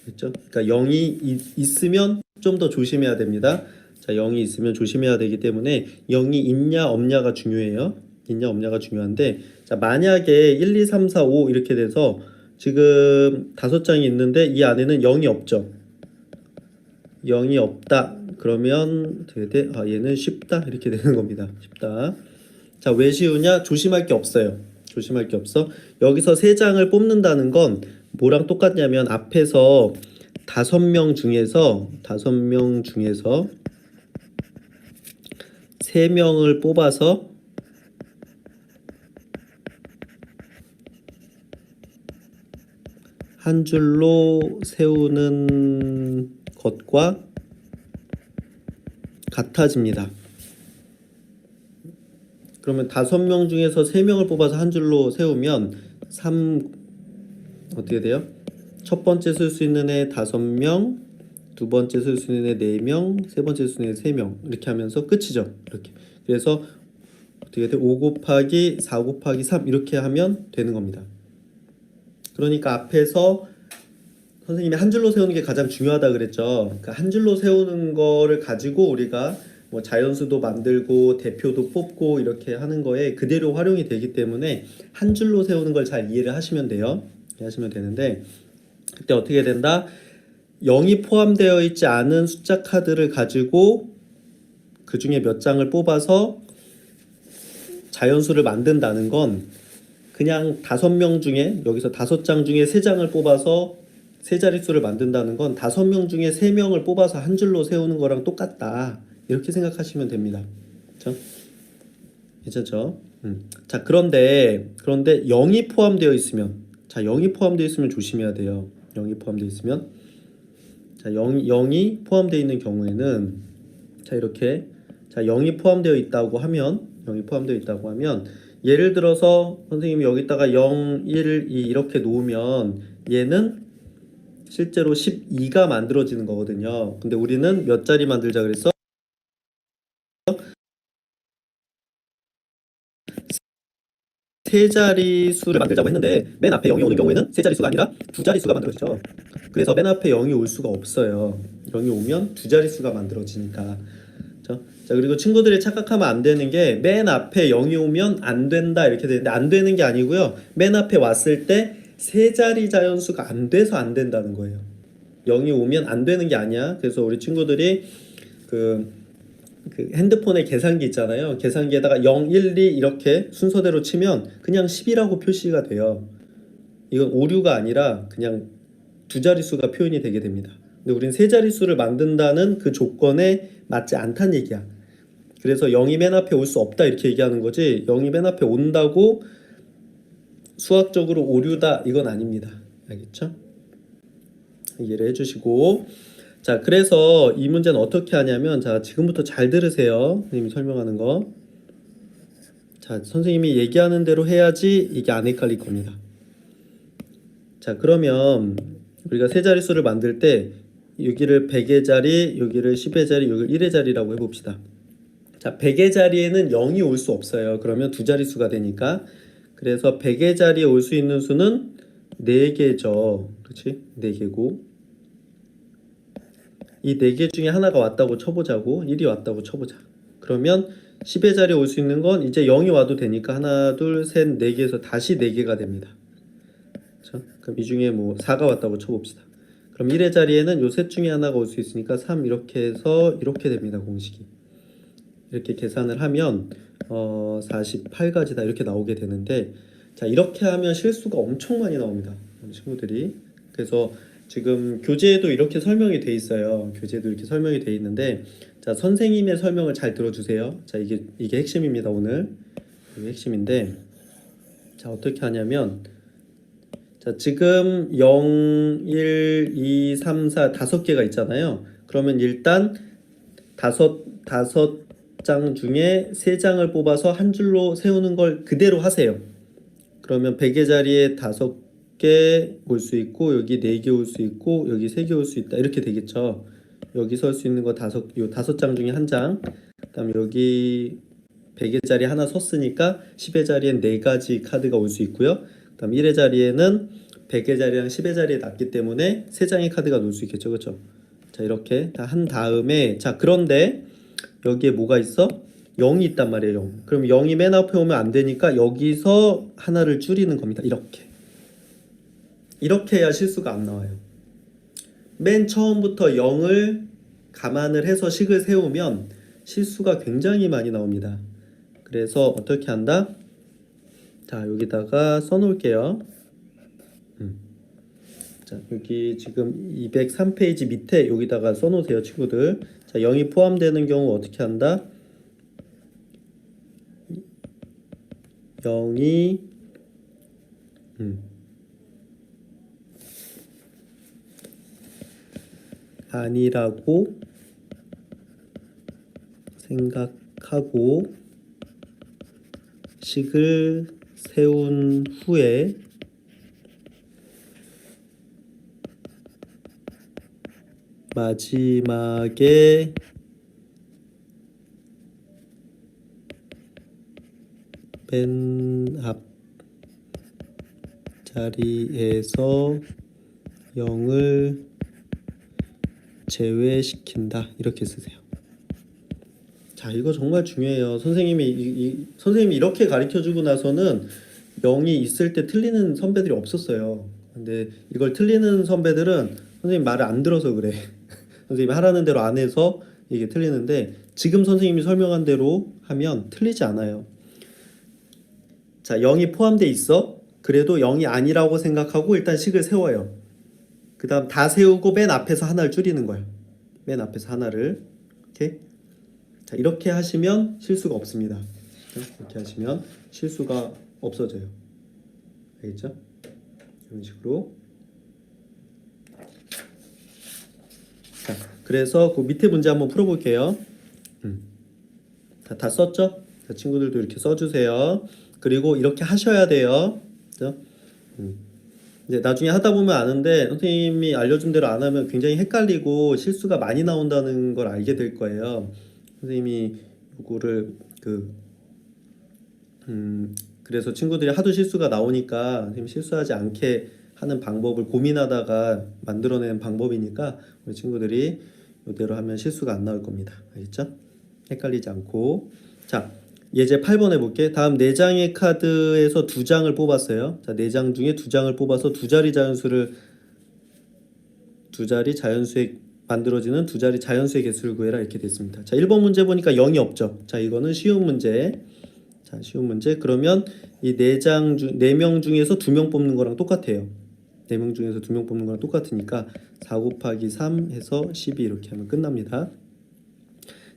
그렇죠? 그러니까 0이 있으면 좀 더 조심해야 됩니다. 자, 0이 있으면 조심해야 되기 때문에 0이 있냐 없냐가 중요해요. 있냐 없냐가 중요한데, 자, 만약에 1, 2, 3, 4, 5 이렇게 돼서 지금 5장이 있는데 이 안에는 0이 없죠. 0이 없다. 그러면 되게 돼? 아, 얘는 쉽다. 이렇게 되는 겁니다. 쉽다. 자, 왜 쉬우냐? 조심할 게 없어요. 조심할 게 없어. 여기서 3장을 뽑는다는 건 뭐랑 똑같냐면 앞에서 5명 중에서 3명을 뽑아서 한 줄로 세우는 것과 같아집니다. 그러면 5명 중에서 3명을 뽑아서 한 줄로 세우면 어떻게 돼요? 첫 번째 쓸 수 있는 애 5명, 두 번째 쓸 수 있는 애 4명, 세 번째 쓸 수 있는 애 3명 이렇게 하면서 끝이죠. 이렇게. 그래서 어떻게 돼? 5 곱하기 4 곱하기 3 이렇게 하면 되는 겁니다. 그러니까 앞에서 선생님이 한 줄로 세우는 게 가장 중요하다 그랬죠. 그러니까 한 줄로 세우는 거를 가지고 우리가 뭐 자연수도 만들고 대표도 뽑고 이렇게 하는 거에 그대로 활용이 되기 때문에 한 줄로 세우는 걸 잘 이해를 하시면 돼요. 하시면 되는데, 그때 어떻게 된다? 0이 포함되어 있지 않은 숫자 카드를 가지고 그 중에 몇 장을 뽑아서 자연수를 만든다는 건 그냥 5명 중에 여기서 5장 중에 3장을 뽑아서 세 자릿수를 만든다는 건 5명 중에 3명을 뽑아서 한 줄로 세우는 거랑 똑같다. 이렇게 생각하시면 됩니다. 그렇죠? 괜찮죠? 자, 그런데 0이 포함되어 있으면, 자, 0이 포함되어 있으면 조심해야 돼요. 0이 포함되어 있으면, 자, 0이 포함되어 있는 경우에는, 자, 이렇게, 자, 0이 포함되어 있다고 하면, 예를 들어서 선생님이 여기다가 0, 1, 2 이렇게 놓으면 얘는 실제로 12가 만들어지는 거거든요. 근데 우리는 몇 자리 만들자 그랬어? 세 자리 수를 만들자고 했는데 맨 앞에 0이 오는 경우에는 세 자리 수가 아니라 두 자리 수가 만들어지죠. 그래서 맨 앞에 0이 올 수가 없어요. 0이 오면 두 자리 수가 만들어지니까. 그렇죠? 자, 그리고 친구들이 착각하면 안 되는 게 맨 앞에 0이 오면 안 된다 이렇게 되는데 안 되는 게 아니고요. 맨 앞에 왔을 때 세 자리 자연수가 안 돼서 안 된다는 거예요. 0이 오면 안 되는 게 아니야. 그래서 우리 친구들이 그 핸드폰에 계산기 있잖아요. 계산기에다가 0, 1, 2 이렇게 순서대로 치면 그냥 10이라고 표시가 돼요. 이건 오류가 아니라 그냥 두 자릿수가 표현이 되게 됩니다. 근데 우린 세 자릿수를 만든다는 그 조건에 맞지 않다는 얘기야. 그래서 0이 맨 앞에 올 수 없다 이렇게 얘기하는 거지, 0이 맨 앞에 온다고 수학적으로 오류다 이건 아닙니다. 알겠죠? 이해를 해주시고, 자, 그래서 이 문제는 어떻게 하냐면, 자, 지금부터 잘 들으세요. 선생님이 설명하는 거. 자, 선생님이 얘기하는 대로 해야지 이게 안 헷갈릴 겁니다. 자, 그러면 우리가 세 자릿수를 만들 때 여기를 100의 자리, 여기를 10의 자리, 여기를 1의 자리라고 해봅시다. 자, 100의 자리에는 0이 올 수 없어요. 그러면 두 자릿수가 되니까. 그래서 100의 자리에 올 수 있는 수는 4개죠. 그렇지? 4개고. 이 4개 중에 하나가 왔다고 쳐보자고. 1이 왔다고 쳐보자. 그러면 10의 자리에 올 수 있는 건 이제 0이 와도 되니까 하나, 둘, 셋, 4개에서 다시 4개가 됩니다. 그렇죠? 그럼 이 중에 뭐 4가 왔다고 쳐봅시다. 그럼 1의 자리에는 요 셋 중에 하나가 올 수 있으니까 3 이렇게 해서 이렇게 됩니다. 공식이. 이렇게 계산을 하면 48가지다 이렇게 나오게 되는데, 자, 이렇게 하면 실수가 엄청 많이 나옵니다. 친구들이. 그래서 지금 교재에도 이렇게 설명이 돼 있어요. 교재도 이렇게 설명이 돼 있는데, 자, 선생님의 설명을 잘 들어주세요. 자, 이게 핵심입니다. 오늘 이게 핵심인데, 자, 어떻게 하냐면, 자, 지금 0, 1, 2, 3, 4 5개가 있잖아요. 그러면 일단 다섯 장 중에 3장을 뽑아서 한 줄로 세우는 걸 그대로 하세요. 그러면 100의 자리에 5개 올 수 있고, 여기 4개 올 수 있고, 여기 3개 올 수 있다 이렇게 되겠죠. 여기 설 수 있는 거 요 5장 중에 한 장, 그다음 여기 100의 자리 하나 썼으니까 10의 자리엔 4가지 카드가 올 수 있고요. 그다음 1의 자리에는 100의 자리랑 10의 자리에 놨기 때문에 3장의 카드가 놓을 수 있겠죠. 그렇죠? 자, 이렇게 다 한 다음에 자, 그런데 여기에 뭐가 있어? 0이 있단 말이에요. 0. 그럼 0이 맨 앞에 오면 안 되니까 여기서 하나를 줄이는 겁니다. 이렇게 해야 실수가 안 나와요. 맨 처음부터 0을 감안을 해서 식을 세우면 실수가 굉장히 많이 나옵니다. 그래서 어떻게 한다? 자, 여기다가 써놓을게요. 자, 여기 지금 203페이지 밑에 여기다가 써놓으세요, 친구들. 자, 0이 포함되는 경우 어떻게 한다? 0이 아니라고 생각하고 식을 세운 후에 마지막에 맨 앞 자리에서 0을 제외시킨다. 이렇게 쓰세요. 자, 이거 정말 중요해요. 선생님이 이렇게 가르쳐주고 나서는 0이 있을 때 틀리는 선배들이 없었어요. 근데 이걸 틀리는 선배들은 선생님 말을 안 들어서 그래. 선생님이 하라는 대로 안 해서 이게 틀리는데 지금 선생님이 설명한 대로 하면 틀리지 않아요. 자, 0이 포함돼 있어. 그래도 0이 아니라고 생각하고 일단 식을 세워요. 그 다음 다 세우고 맨 앞에서 하나를 줄이는 거예요. 맨 앞에서 하나를. 이렇게. 자, 이렇게 하시면 실수가 없습니다. 이렇게 하시면 실수가 없어져요. 알겠죠? 이런 식으로. 자, 그래서 그 밑에 문제 한번 풀어볼게요. 다 썼죠? 자, 친구들도 이렇게 써주세요. 그리고 이렇게 하셔야 돼요. 그죠? 이제 나중에 하다 보면 아는데 선생님이 알려준 대로 안 하면 굉장히 헷갈리고 실수가 많이 나온다는 걸 알게 될 거예요. 선생님이 요거를 그래서 친구들이 하도 실수가 나오니까 선생님 실수하지 않게 하는 방법을 고민하다가 만들어낸 방법이니까 우리 친구들이 이대로 하면 실수가 안 나올 겁니다. 알겠죠? 헷갈리지 않고. 자, 예제 8번 해볼게. 다음 4장의 카드에서 2장을 뽑았어요. 자, 4장 중에 2장을 뽑아서 두 자리 자연수의 만들어지는 두 자리 자연수의 개수를 구해라 이렇게 됐습니다. 자, 1번 문제 보니까 0이 없죠. 자, 이거는 쉬운 문제. 자, 쉬운 문제. 그러면 이 4명 중에서 2명 뽑는 거랑 똑같아요. 4명 중에서 2명 뽑는 거랑 똑같으니까 4 곱하기 3 해서 12 이렇게 하면 끝납니다.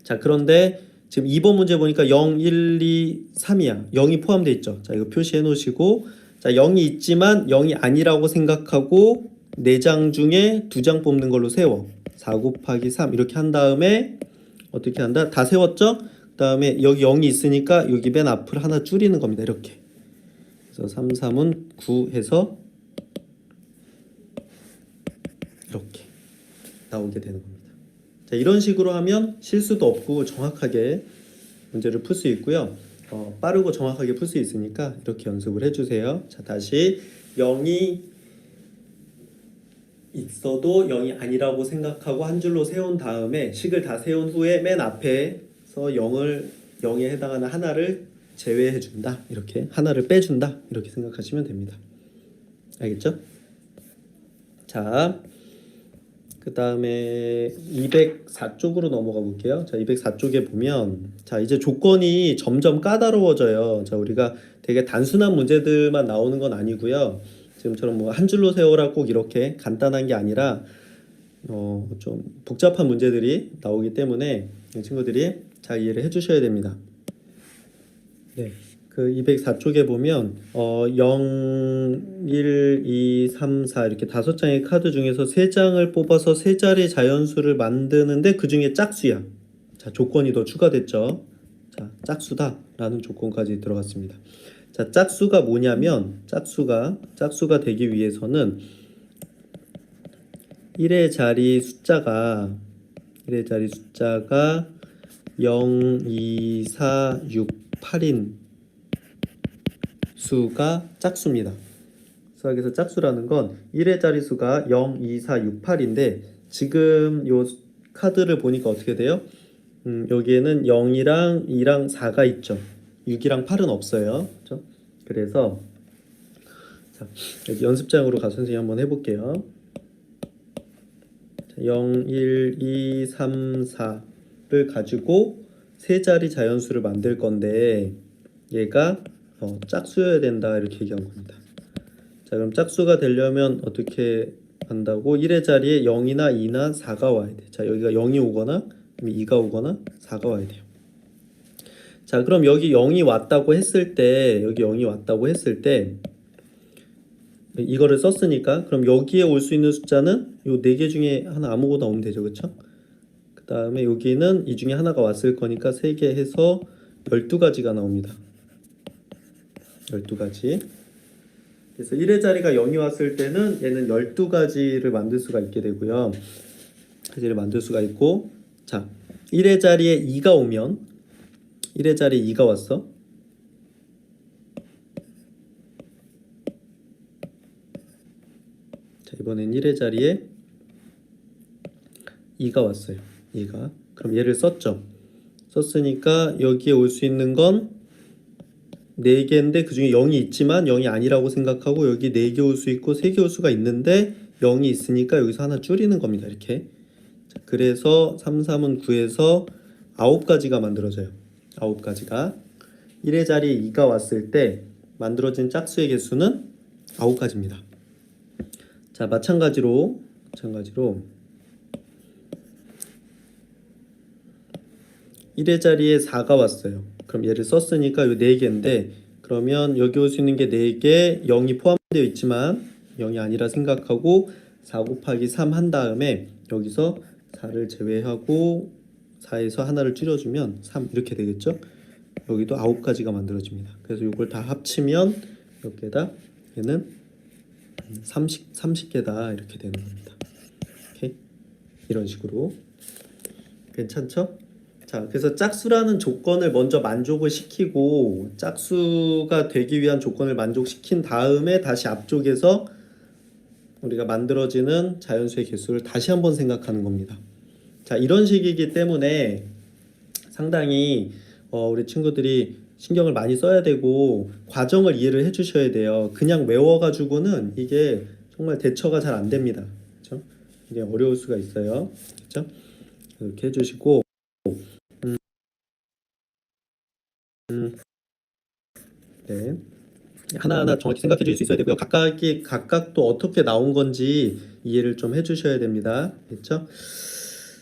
자, 그런데 지금 2번 문제 보니까 0, 1, 2, 3이야. 0이 포함되어 있죠. 자, 이거 표시해 놓으시고, 자, 0이 있지만 0이 아니라고 생각하고 4장 중에 2장 뽑는 걸로 세워. 4 곱하기 3 이렇게 한 다음에 어떻게 한다? 다 세웠죠? 그 다음에 여기 0이 있으니까 여기 맨 앞을 하나 줄이는 겁니다. 이렇게. 그래서 3, 3은 9 해서 이렇게 나오게 되는 겁니다. 자, 이런 식으로 하면 실수도 없고 정확하게 문제를 풀 수 있고요. 빠르고 정확하게 풀 수 있으니까 이렇게 연습을 해주세요. 자, 다시 0이 있어도 0이 아니라고 생각하고 한 줄로 세운 다음에 식을 다 세운 후에 맨 앞에서 0에 해당하는 하나를 제외해준다. 이렇게 하나를 빼준다. 이렇게 생각하시면 됩니다. 알겠죠? 자, 그 다음에 204쪽으로 넘어가 볼게요. 자, 204쪽에 보면 자, 이제 조건이 점점 까다로워져요. 자, 우리가 되게 단순한 문제들만 나오는 건 아니고요. 지금처럼 뭐 한 줄로 세워라 꼭 이렇게 간단한 게 아니라 좀 복잡한 문제들이 나오기 때문에 친구들이 잘 이해를 해주셔야 됩니다. 네. 그 204쪽에 보면 0, 1, 2, 3, 4 이렇게 5장의 카드 중에서 3장을 뽑아서 3자리 자연수를 만드는데 그 중에 짝수야. 자, 조건이 더 추가됐죠. 자, 짝수다 라는 조건까지 들어갔습니다. 자, 짝수가 뭐냐면 짝수가 되기 위해서는 1의 자리 숫자가 0, 2, 4, 6 8인 수가 짝수입니다. 수학에서 짝수라는 건 1의 자릿수가 0, 2, 4, 6, 8인데 지금 요 카드를 보니까 어떻게 돼요? 여기에는 0이랑 2랑 4가 있죠. 6이랑 8은 없어요. 그렇죠? 그래서 자, 여기 연습장으로 가서 선생님 한번 해볼게요. 0, 1, 2, 3, 4를 가지고 세 자리 자연수를 만들 건데 얘가 짝수여야 된다 이렇게 얘기한 겁니다. 자, 그럼 짝수가 되려면 어떻게 한다고? 1의 자리에 0이나 2나 4가 와야 돼. 자, 여기가 0이 오거나 2가 오거나 4가 와야 돼요. 자, 그럼 여기 0이 왔다고 했을 때 여기 0이 왔다고 했을 때 이거를 썼으니까 그럼 여기에 올 수 있는 숫자는 요 네 개 중에 하나 아무거나 오면 되죠. 그쵸? 그 다음에 여기는 이 중에 하나가 왔을 거니까 3개 해서 12가지가 나옵니다. 12가지. 그래서 1의 자리가 0이 왔을 때는 얘는 12가지를 만들 수가 있게 되고요. 가지를 만들 수가 있고, 자, 1의 자리에 2가 오면 1의 자리에 2가 왔어. 자, 이번엔 1의 자리에 2가 왔어요. 2가. 그럼 얘를 썼죠. 썼으니까 여기에 올 수 있는 건 4개인데 그중에 0이 있지만 0이 아니라고 생각하고 여기 4개 올 수 있고 3개 올 수가 있는데 0이 있으니까 여기서 하나 줄이는 겁니다. 이렇게. 자, 그래서 3, 3은 9에서 9가지가 만들어져요. 9가지가. 1의 자리에 2가 왔을 때 만들어진 짝수의 개수는 9가지입니다. 자, 마찬가지로 1의 자리에 4가 왔어요. 그럼 얘를 썼으니까 요 4개인데 그러면 여기 올 수 있는 게 4개, 0이 포함되어 있지만 0이 아니라 생각하고 4 곱하기 3 한 다음에 여기서 4를 제외하고 4에서 하나를 줄여주면 3 이렇게 되겠죠? 여기도 9가지가 만들어집니다. 그래서 이걸 다 합치면 몇 개다? 얘는 30개다 이렇게 되는 겁니다. 오케이? 이런 식으로 괜찮죠? 자, 그래서 짝수라는 조건을 먼저 만족을 시키고 짝수가 되기 위한 조건을 만족시킨 다음에 다시 앞쪽에서 우리가 만들어지는 자연수의 개수를 다시 한번 생각하는 겁니다. 자, 이런 식이기 때문에 상당히 우리 친구들이 신경을 많이 써야 되고 과정을 이해를 해 주셔야 돼요. 그냥 외워가지고는 이게 정말 대처가 잘 안 됩니다. 그렇죠? 이게 어려울 수가 있어요. 그렇죠? 이렇게 해주시고 네. 하나하나 정확히 생각해 줄 수 있어야 되고요. 각각도 어떻게 나온 건지 이해를 좀 해주셔야 됩니다. 그렇죠?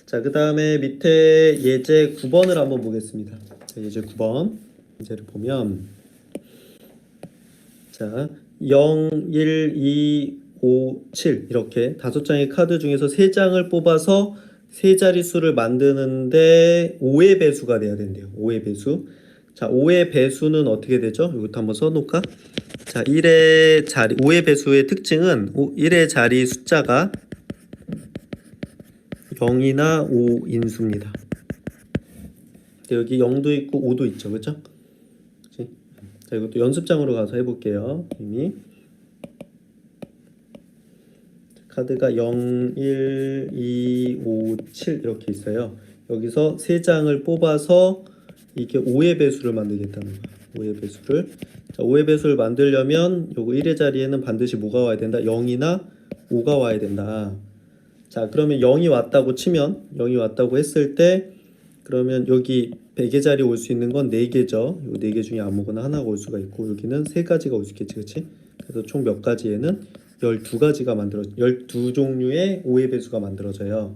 자, 그 다음에 밑에 예제 9번을 한번 보겠습니다. 예제 9번 예제를 보면 자 0, 1, 2, 5, 7 이렇게 5장의 카드 중에서 3장을 뽑아서 세 자릿수를 만드는데 5의 배수가 돼야 된대요. 5의 배수. 자, 5의 배수는 어떻게 되죠? 이것도 한번 써놓을까? 자, 5의 배수의 특징은 1의 자리 숫자가 0이나 5인수입니다. 여기 0도 있고 5도 있죠. 그렇죠? 자, 이것도 연습장으로 가서 해볼게요. 이미 카드가 0, 1, 2, 5, 7 이렇게 있어요. 여기서 3장을 뽑아서 이게 5의 배수를 만들겠다는 거예요. 5의 배수를. 자, 5의 배수를 만들려면 요거 1의 자리에는 반드시 뭐가 와야 된다? 0이나 5가 와야 된다. 자, 그러면 0이 왔다고 치면 0이 왔다고 했을 때 그러면 여기 100의 자리 올 수 있는 건 4개죠. 요 4개 중에 아무거나 하나가 올 수가 있고 여기는 3가지가 올 수 있겠지. 그렇지? 그래서 총 몇 가지에는 12가지가 12종류의 5의 배수가 만들어져요.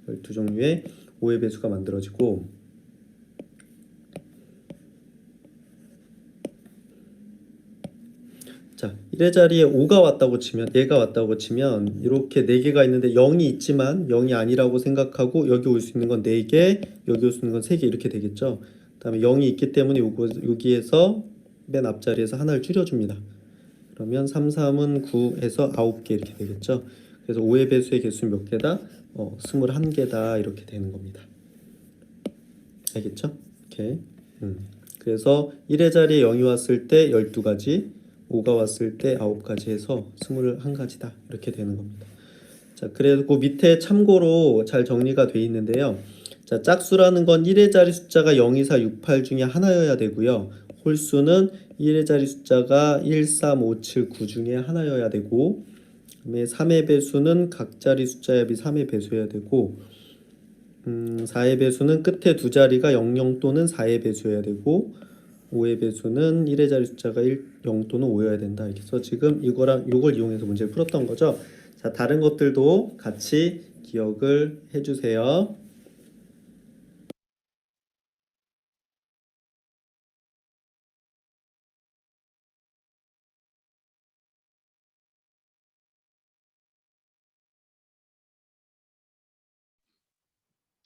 12종류의 5의 배수가 만들어지고 자, 1의 자리에 5가 왔다고 치면 얘가 왔다고 치면 이렇게 4개가 있는데 0이 있지만 0이 아니라고 생각하고 여기 올 수 있는 건 4개, 여기 올 수 있는 건 3개 이렇게 되겠죠. 그다음에 0이 있기 때문에 여기에서 맨 앞자리에서 하나를 줄여줍니다. 그러면 3, 3은 9에서 9개 이렇게 되겠죠. 그래서 5의 배수의 개수는 몇 개다? 21개다 이렇게 되는 겁니다. 알겠죠? 이렇게. 그래서 1의 자리에 0이 왔을 때 12가지, 5가 왔을 때 9가지 해서 21가지다. 이렇게 되는 겁니다. 자, 그리고 밑에 참고로 잘 정리가 돼 있는데요. 자, 짝수라는 건 1의 자리 숫자가 0, 2, 4, 6, 8 중에 하나여야 되고요. 홀수는 1의 자리 숫자가 1, 3, 5, 7, 9 중에 하나여야 되고, 그다음에 3의 배수는 각 자리 숫자 합이 3의 배수여야 되고, 4의 배수는 끝에 두 자리가 00 또는 4의 배수여야 되고, 5의 배수는 1의 자리 숫자가 0 또는 5여야 된다. 그래서 지금 이거랑 이걸 이용해서 문제를 풀었던 거죠. 자, 다른 것들도 같이 기억을 해주세요.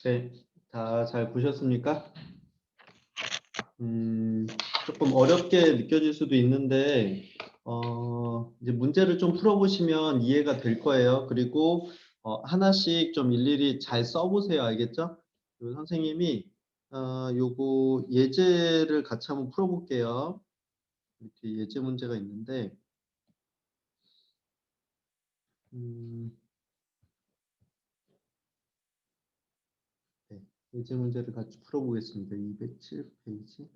네, 다 잘 보셨습니까? 조금 어렵게 느껴질 수도 있는데, 이제 문제를 좀 풀어보시면 이해가 될 거예요. 그리고 하나씩 좀 일일이 잘 써보세요. 알겠죠? 그리고 선생님이 요거 예제를 같이 한번 풀어볼게요. 이렇게 예제 문제가 있는데, 음, 네, 예제 문제를 같이 풀어보겠습니다. 207페이지.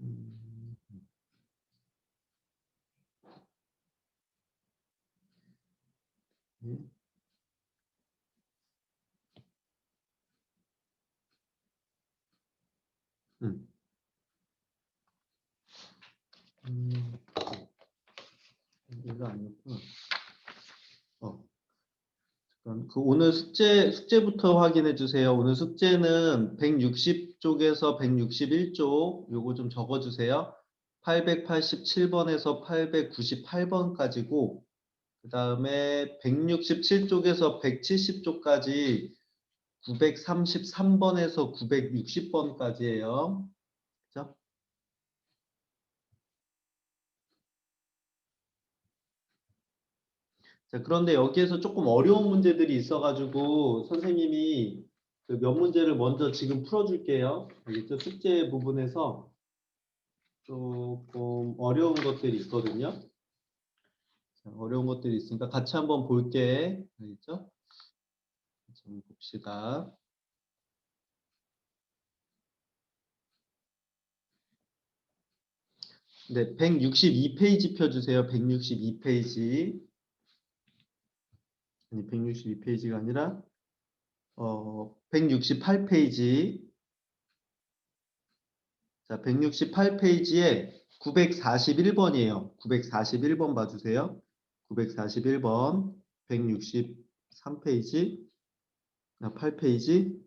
음, 네. 음, 음, 이거 아니었구나. 그럼 그 오늘 숙제부터 확인해 주세요. 오늘 숙제는 160쪽에서 161쪽 요거 좀 적어 주세요. 887번에서 898번까지고 그다음에 167쪽에서 170쪽까지 933번에서 960번까지예요. 그죠? 자, 그런데 여기에서 조금 어려운 문제들이 있어가지고 선생님이 그 몇 문제를 먼저 지금 풀어줄게요. 알겠죠? 숙제 부분에서 조금 어려운 것들이 있거든요. 자, 어려운 것들이 있으니까 같이 한번 볼게. 알겠죠? 같이 한번 봅시다. 네, 162페이지 펴주세요. 162페이지. 아니, 162페이지가 아니라 168페이지. 자, 168페이지에 941번이에요. 941번 봐주세요. 941번, 163페이지, 8페이지.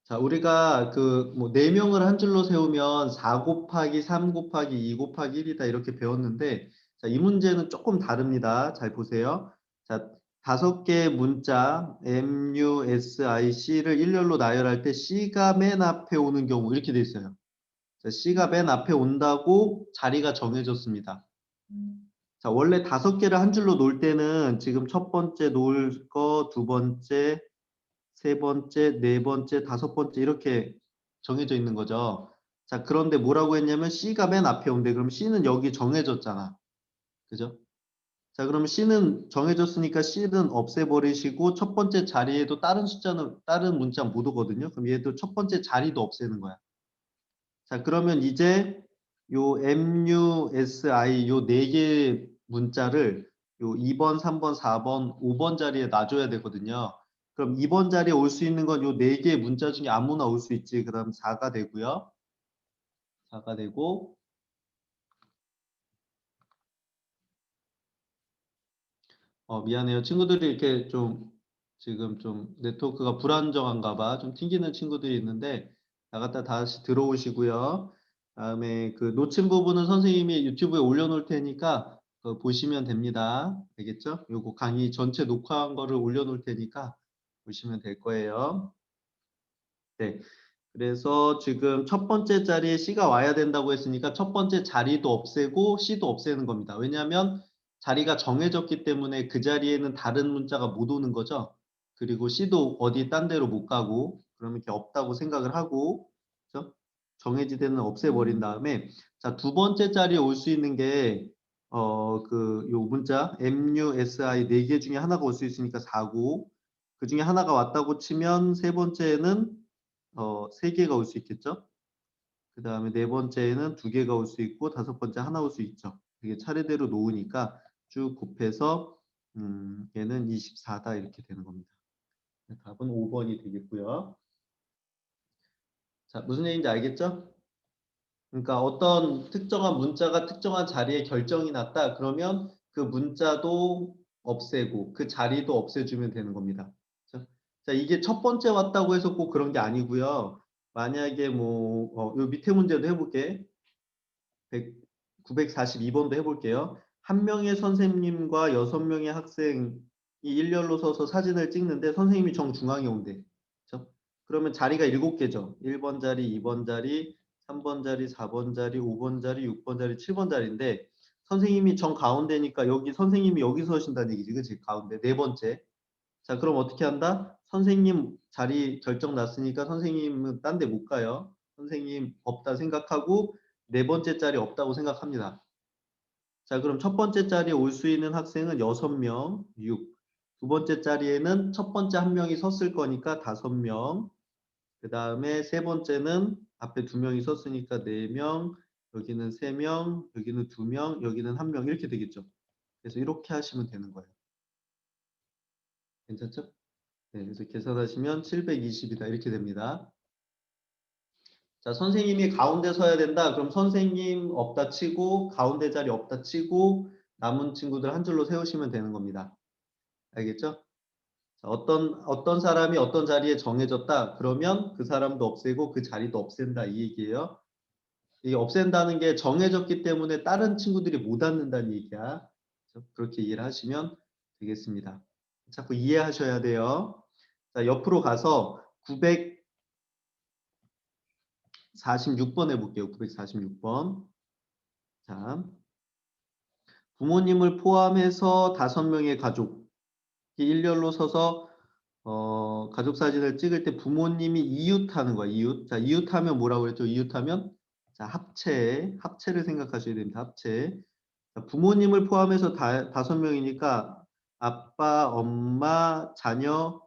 자, 우리가 그 뭐 4명을 한 줄로 세우면 4 곱하기 3 곱하기 2 곱하기 1이다 이렇게 배웠는데 자, 이 문제는 조금 다릅니다. 잘 보세요. 자, 5개의 문자 M, U, S, I, C를 일렬로 나열할 때 C가 맨 앞에 오는 경우 이렇게 돼 있어요. 자, C가 맨 앞에 온다고 자리가 정해졌습니다. 자, 원래 5개를 한 줄로 놓을 때는 지금 첫 번째 놓을 거, 두 번째, 세 번째, 네 번째, 다섯 번째 이렇게 정해져 있는 거죠. 자, 그런데 뭐라고 했냐면 C가 맨 앞에 온대. 그럼 C는 여기 정해졌잖아. 그죠? 자, 그럼 C는 정해졌으니까 C는 없애버리시고 첫 번째 자리에도 다른 숫자는 다른 문자 못 오거든요. 그럼 얘도 첫 번째 자리도 없애는 거야. 자, 그러면 이제 요 MUSI 요 네 개 문자를 요 2번, 3번, 4번, 5번 자리에 놔줘야 되거든요. 그럼 2번 자리에 올 수 있는 건 요 네 개 문자 중에 아무나 올 수 있지. 그다음 4가 되고요. 4가 되고 미안해요. 친구들이 이렇게 좀 지금 좀 네트워크가 불안정한가 봐. 좀 튕기는 친구들이 있는데 나갔다 다시 들어오시고요. 다음에 그 놓친 부분은 선생님이 유튜브에 올려놓을 테니까 보시면 됩니다. 알겠죠? 요거 강의 전체 녹화한 거를 올려놓을 테니까 보시면 될 거예요. 네. 그래서 지금 첫 번째 자리에 C가 와야 된다고 했으니까 첫 번째 자리도 없애고 C도 없애는 겁니다. 왜냐하면 자리가 정해졌기 때문에 그 자리에는 다른 문자가 못 오는 거죠. 그리고 C도 어디 딴 데로 못 가고 그러면 이렇게 없다고 생각을 하고, 그죠? 정해지대는 없애버린 다음에, 자, 두 번째 자리에 올 수 있는 게, 요 문자, MUSI 네 개 중에 하나가 올 수 있으니까 4고, 그 중에 하나가 왔다고 치면 세 번째는, 세 개가 올 수 있겠죠? 그 다음에 네 번째에는 두 개가 올 수 있고, 다섯 번째 하나 올 수 있죠. 이게 차례대로 놓으니까 쭉 곱해서, 얘는 24다 이렇게 되는 겁니다. 답은 5번이 되겠고요. 자, 무슨 얘기인지 알겠죠? 그러니까 어떤 특정한 문자가 특정한 자리에 결정이 났다. 그러면 그 문자도 없애고 그 자리도 없애주면 되는 겁니다. 그렇죠? 자, 이게 첫 번째 왔다고 해서 꼭 그런 게 아니고요. 만약에 요 밑에 문제도 해볼게. 942번도 해볼게요. 한 명의 선생님과 6명의 학생이 일렬로 서서 사진을 찍는데 선생님이 정중앙에 온대. 그렇죠? 그러면 자리가 7개죠. 1번 자리, 2번 자리, 3번 자리, 4번 자리, 5번 자리, 6번 자리, 7번 자리인데 선생님이 정 가운데니까 여기 선생님이 여기 서신다는 얘기지. 그치? 가운데 네 번째. 자, 그럼 어떻게 한다? 선생님 자리 결정 났으니까 선생님은 딴 데 못 가요. 선생님 없다 생각하고 네 번째 자리 없다고 생각합니다. 자, 그럼 첫 번째 자리에 올 수 있는 학생은 6명, 6. 두 번째 자리에는 첫 번째 한 명이 섰을 거니까 5명. 그 다음에 세 번째는 앞에 2명이 섰으니까 4명, 여기는 3명, 여기는 2명, 여기는 1명 이렇게 되겠죠. 그래서 이렇게 하시면 되는 거예요. 괜찮죠? 네, 그래서 계산하시면 720이다 이렇게 됩니다. 자, 선생님이 가운데 서야 된다. 그럼 선생님 없다 치고 가운데 자리 없다 치고 남은 친구들 한 줄로 세우시면 되는 겁니다. 알겠죠? 자, 어떤 사람이 어떤 자리에 정해졌다. 그러면 그 사람도 없애고 그 자리도 없앤다 이 얘기예요. 이게 없앤다는 게 정해졌기 때문에 다른 친구들이 못 앉는다는 얘기야. 그렇죠? 그렇게 이해를 하시면 되겠습니다. 자꾸 이해하셔야 돼요. 자, 옆으로 가서 946번 해볼게요. 946번. 자, 부모님을 포함해서 5명의 가족이 일렬로 서서 가족 사진을 찍을 때 부모님이 이웃하는 거야. 이웃. 자, 이웃하면 뭐라고 그랬죠? 이웃하면 자, 합체를 생각하셔야 됩니다. 합체. 자, 부모님을 포함해서 5명이니까 아빠, 엄마, 자녀,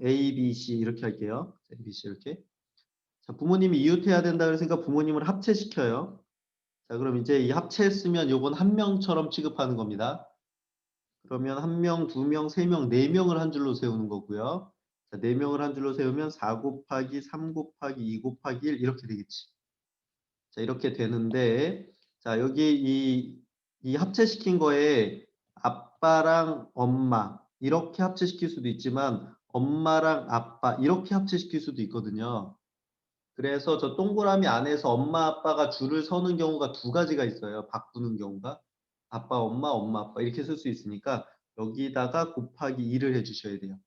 A, B, C 이렇게 할게요. A, B, C 이렇게. 자, 부모님이 이웃해야 된다 그랬으니까 부모님을 합체시켜요. 자, 그럼 이제 이 합체했으면 요건 한 명처럼 취급하는 겁니다. 그러면 한 명, 두 명, 세 명, 네 명을 한 줄로 세우는 거고요. 자, 네 명을 한 줄로 세우면 4 곱하기 3 곱하기 2 곱하기 1 이렇게 되겠지. 자, 이렇게 되는데 자, 여기 이 합체시킨 거에 아빠랑 엄마 이렇게 합체시킬 수도 있지만 엄마랑 아빠 이렇게 합체시킬 수도 있거든요. 그래서 저 동그라미 안에서 엄마 아빠가 줄을 서는 경우가 두 가지가 있어요. 바꾸는 경우가. 아빠 엄마 엄마 아빠 이렇게 쓸 수 있으니까 여기다가 곱하기 2를 해주셔야 돼요.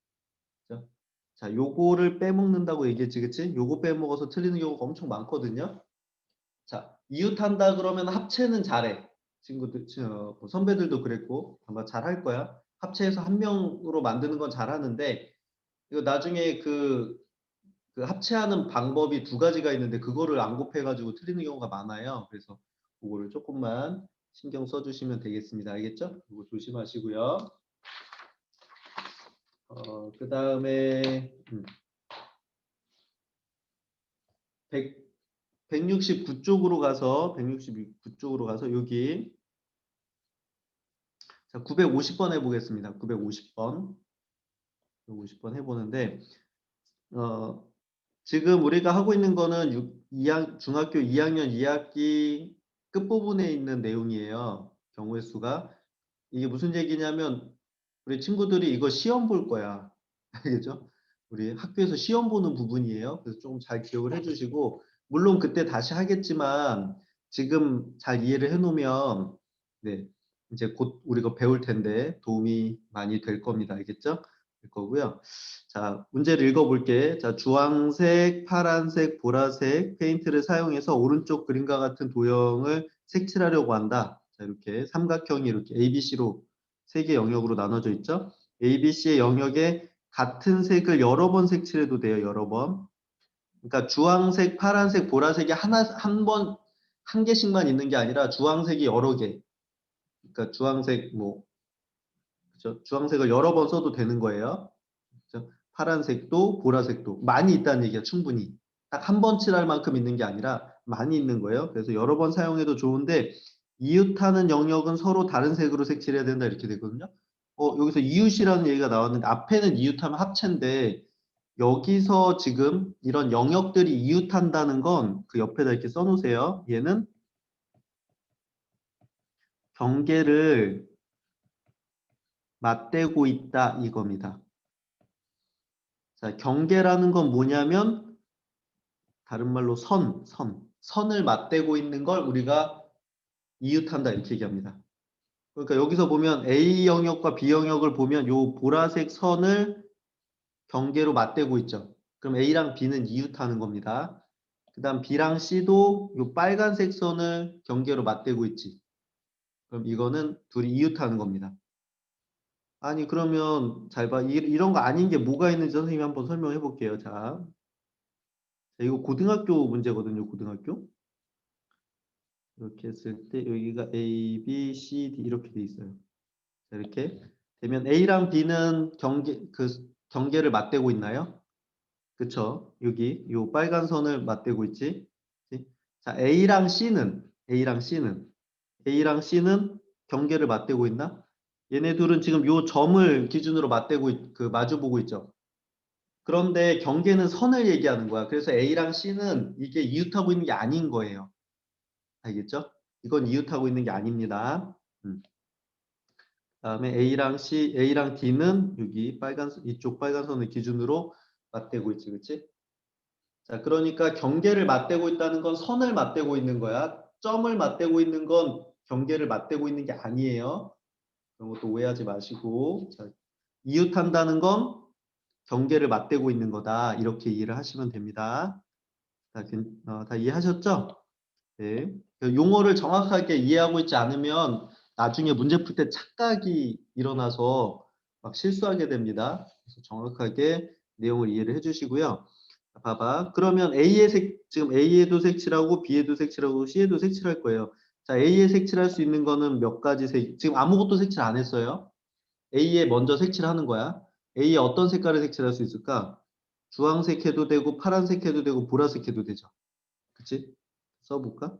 그죠? 자, 요거를 빼먹는다고 얘기했지, 그치? 요거 빼먹어서 틀리는 경우가 엄청 많거든요. 자, 이웃한다 그러면 합체는 잘해. 친구들, 뭐 선배들도 그랬고 아마 잘할 거야. 합체해서 한 명으로 만드는 건 잘하는데 이거 나중에 그 합체하는 방법이 두 가지가 있는데 그거를 안 곱해가지고 틀리는 경우가 많아요. 그래서 그거를 조금만 신경 써주시면 되겠습니다. 알겠죠? 그거 조심하시고요. 그 다음에 169쪽으로 가서 169쪽으로 가서 여기 자, 950번 해보겠습니다. 950번 950번 해보는데 지금 우리가 하고 있는 거는 중학교 2학년 2학기 끝부분에 있는 내용이에요. 경우의 수가. 이게 무슨 얘기냐면 우리 친구들이 이거 시험 볼 거야. 알겠죠? 우리 학교에서 시험 보는 부분이에요. 그래서 조금 잘 기억을 해주시고 물론 그때 다시 하겠지만 지금 잘 이해를 해놓으면 네 이제 곧 우리가 배울 텐데 도움이 많이 될 겁니다. 알겠죠? 될 거고요. 자, 문제를 읽어볼게. 자, 주황색, 파란색, 보라색 페인트를 사용해서 오른쪽 그림과 같은 도형을 색칠하려고 한다. 자, 이렇게 삼각형이 이렇게 ABC로 세 개 영역으로 나눠져 있죠. ABC의 영역에 같은 색을 여러 번 색칠해도 돼요. 여러 번. 그러니까 주황색, 파란색, 보라색이 한 개씩만 있는 게 아니라 주황색이 여러 개. 그러니까 주황색 뭐 그죠? 주황색을 여러 번 써도 되는 거예요. 그죠? 파란색도 보라색도 많이 있다는 얘기야. 충분히. 딱 한 번 칠할 만큼 있는 게 아니라 많이 있는 거예요. 그래서 여러 번 사용해도 좋은데 이웃하는 영역은 서로 다른 색으로 색칠해야 된다 이렇게 되거든요. 여기서 이웃이라는 얘기가 나왔는데 앞에는 이웃하면 합체인데 여기서 지금 이런 영역들이 이웃한다는 건 그 옆에다 이렇게 써놓으세요. 얘는 경계를 맞대고 있다 이겁니다. 자, 경계라는 건 뭐냐면 다른 말로 선을 맞대고 있는 걸 우리가 이웃한다 이렇게 얘기합니다. 그러니까 여기서 보면 A 영역과 B 영역을 보면 요 보라색 선을 경계로 맞대고 있죠. 그럼 A랑 B는 이웃하는 겁니다. 그 다음 B랑 C도 요 빨간색 선을 경계로 맞대고 있지. 그럼 이거는 둘이 이웃하는 겁니다. 아니 그러면 잘 봐. 이런 거 아닌 게 뭐가 있는지 선생님이 한번 설명해 볼게요. 자, 이거 고등학교 문제거든요. 고등학교. 이렇게 했을 때 여기가 A, B, C, D 이렇게 돼 있어요. 자, 이렇게 되면 A랑 B는 경계를 맞대고 있나요? 그쵸? 여기 요 빨간 선을 맞대고 있지. 그치? 자, A랑 C는 경계를 맞대고 있나? 얘네 둘은 지금 요 점을 기준으로 마주보고 있죠. 그런데 경계는 선을 얘기하는 거야. 그래서 A랑 C는 이게 이웃하고 있는 게 아닌 거예요. 알겠죠? 이건 이웃하고 있는 게 아닙니다. 다음에 A랑 D는 여기 이쪽 빨간 선을 기준으로 맞대고 있지, 그치? 자, 그러니까 경계를 맞대고 있다는 건 선을 맞대고 있는 거야. 점을 맞대고 있는 건 경계를 맞대고 있는 게 아니에요. 그런 것도 오해하지 마시고. 자, 이웃한다는 건 경계를 맞대고 있는 거다. 이렇게 이해를 하시면 됩니다. 다 이해하셨죠? 네. 그 용어를 정확하게 이해하고 있지 않으면 나중에 문제 풀 때 착각이 일어나서 막 실수하게 됩니다. 그래서 정확하게 내용을 이해를 해주시고요. 봐봐. 그러면 지금 A에도 색칠하고 B에도 색칠하고 C에도 색칠할 거예요. 자, A에 색칠할 수 있는 거는 몇 가지 지금 아무것도 색칠 안 했어요. A에 먼저 색칠하는 거야. A에 어떤 색깔을 색칠할 수 있을까? 주황색 해도 되고 파란색 해도 되고 보라색 해도 되죠. 그치? 써볼까?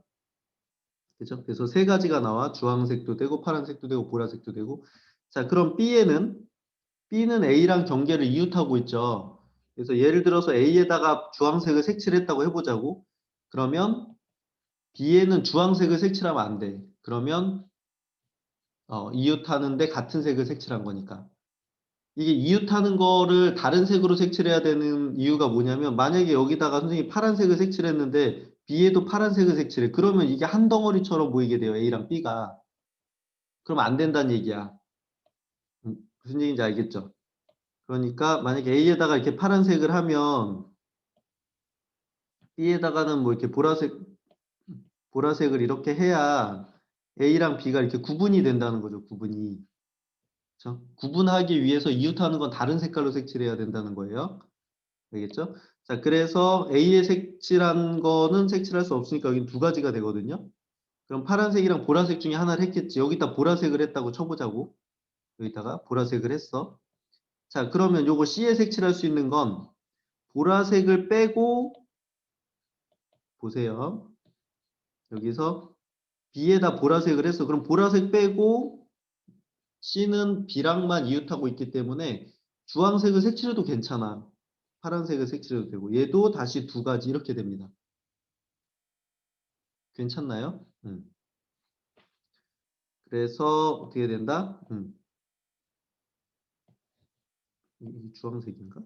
그죠? 그래서 세 가지가 나와. 주황색도 되고 파란색도 되고 보라색도 되고. 자, 그럼 B는 A랑 경계를 이웃하고 있죠. 그래서 예를 들어서 A에다가 주황색을 색칠했다고 해보자고. 그러면 B에는 주황색을 색칠하면 안 돼. 그러면 이웃하는데 같은 색을 색칠한 거니까. 이게 이웃하는 거를 다른 색으로 색칠해야 되는 이유가 뭐냐면 만약에 여기다가 선생님이 파란색을 색칠했는데 B에도 파란색을 색칠해. 그러면 이게 한 덩어리처럼 보이게 돼요. A랑 B가. 그러면 안 된다는 얘기야. 무슨 얘기인지 알겠죠? 그러니까 만약에 A에다가 이렇게 파란색을 하면 B에다가는 뭐 이렇게 보라색을 이렇게 해야 A랑 B가 이렇게 구분이 된다는 거죠. 구분이. 그렇죠? 구분하기 위해서 이웃하는 건 다른 색깔로 색칠해야 된다는 거예요. 알겠죠? 자, 그래서 A에 색칠한 거는 색칠할 수 없으니까 여기 두 가지가 되거든요. 그럼 파란색이랑 보라색 중에 하나를 했겠지. 여기다 보라색을 했다고 쳐보자고. 여기다가 보라색을 했어. 자, 그러면 요거 C에 색칠할 수 있는 건 보라색을 빼고 보세요. 여기서 B에다 보라색을 했어. 그럼 보라색 빼고 C는 B랑만 이웃하고 있기 때문에 주황색을 색칠해도 괜찮아. 파란색을 색칠해도 되고 얘도 다시 두 가지 이렇게 됩니다. 괜찮나요? 그래서 어떻게 된다? 이게 주황색인가?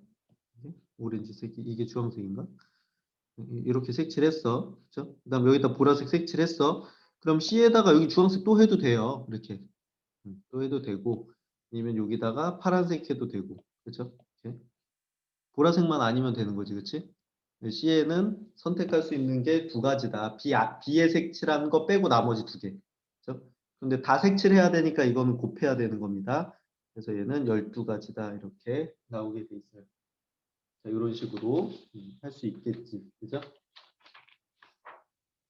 오렌지색이 이게 주황색인가? 이렇게 색칠했어. 그렇죠? 그다음 여기다 보라색 색칠했어. 그럼 C에다가 여기 주황색 또 해도 돼요. 이렇게 또 해도 되고 아니면 여기다가 파란색 해도 되고 그렇죠? 이렇게. 보라색만 아니면 되는 거지, 그렇지? C에는 선택할 수 있는 게 두 가지다. B에 색칠한 거 빼고 나머지 두 개. 그렇죠? 근데 다 색칠해야 되니까 이거는 곱해야 되는 겁니다. 그래서 얘는 12가지다 이렇게 나오게 돼 있어요. 자, 이런 식으로 할 수 있겠지. 그죠?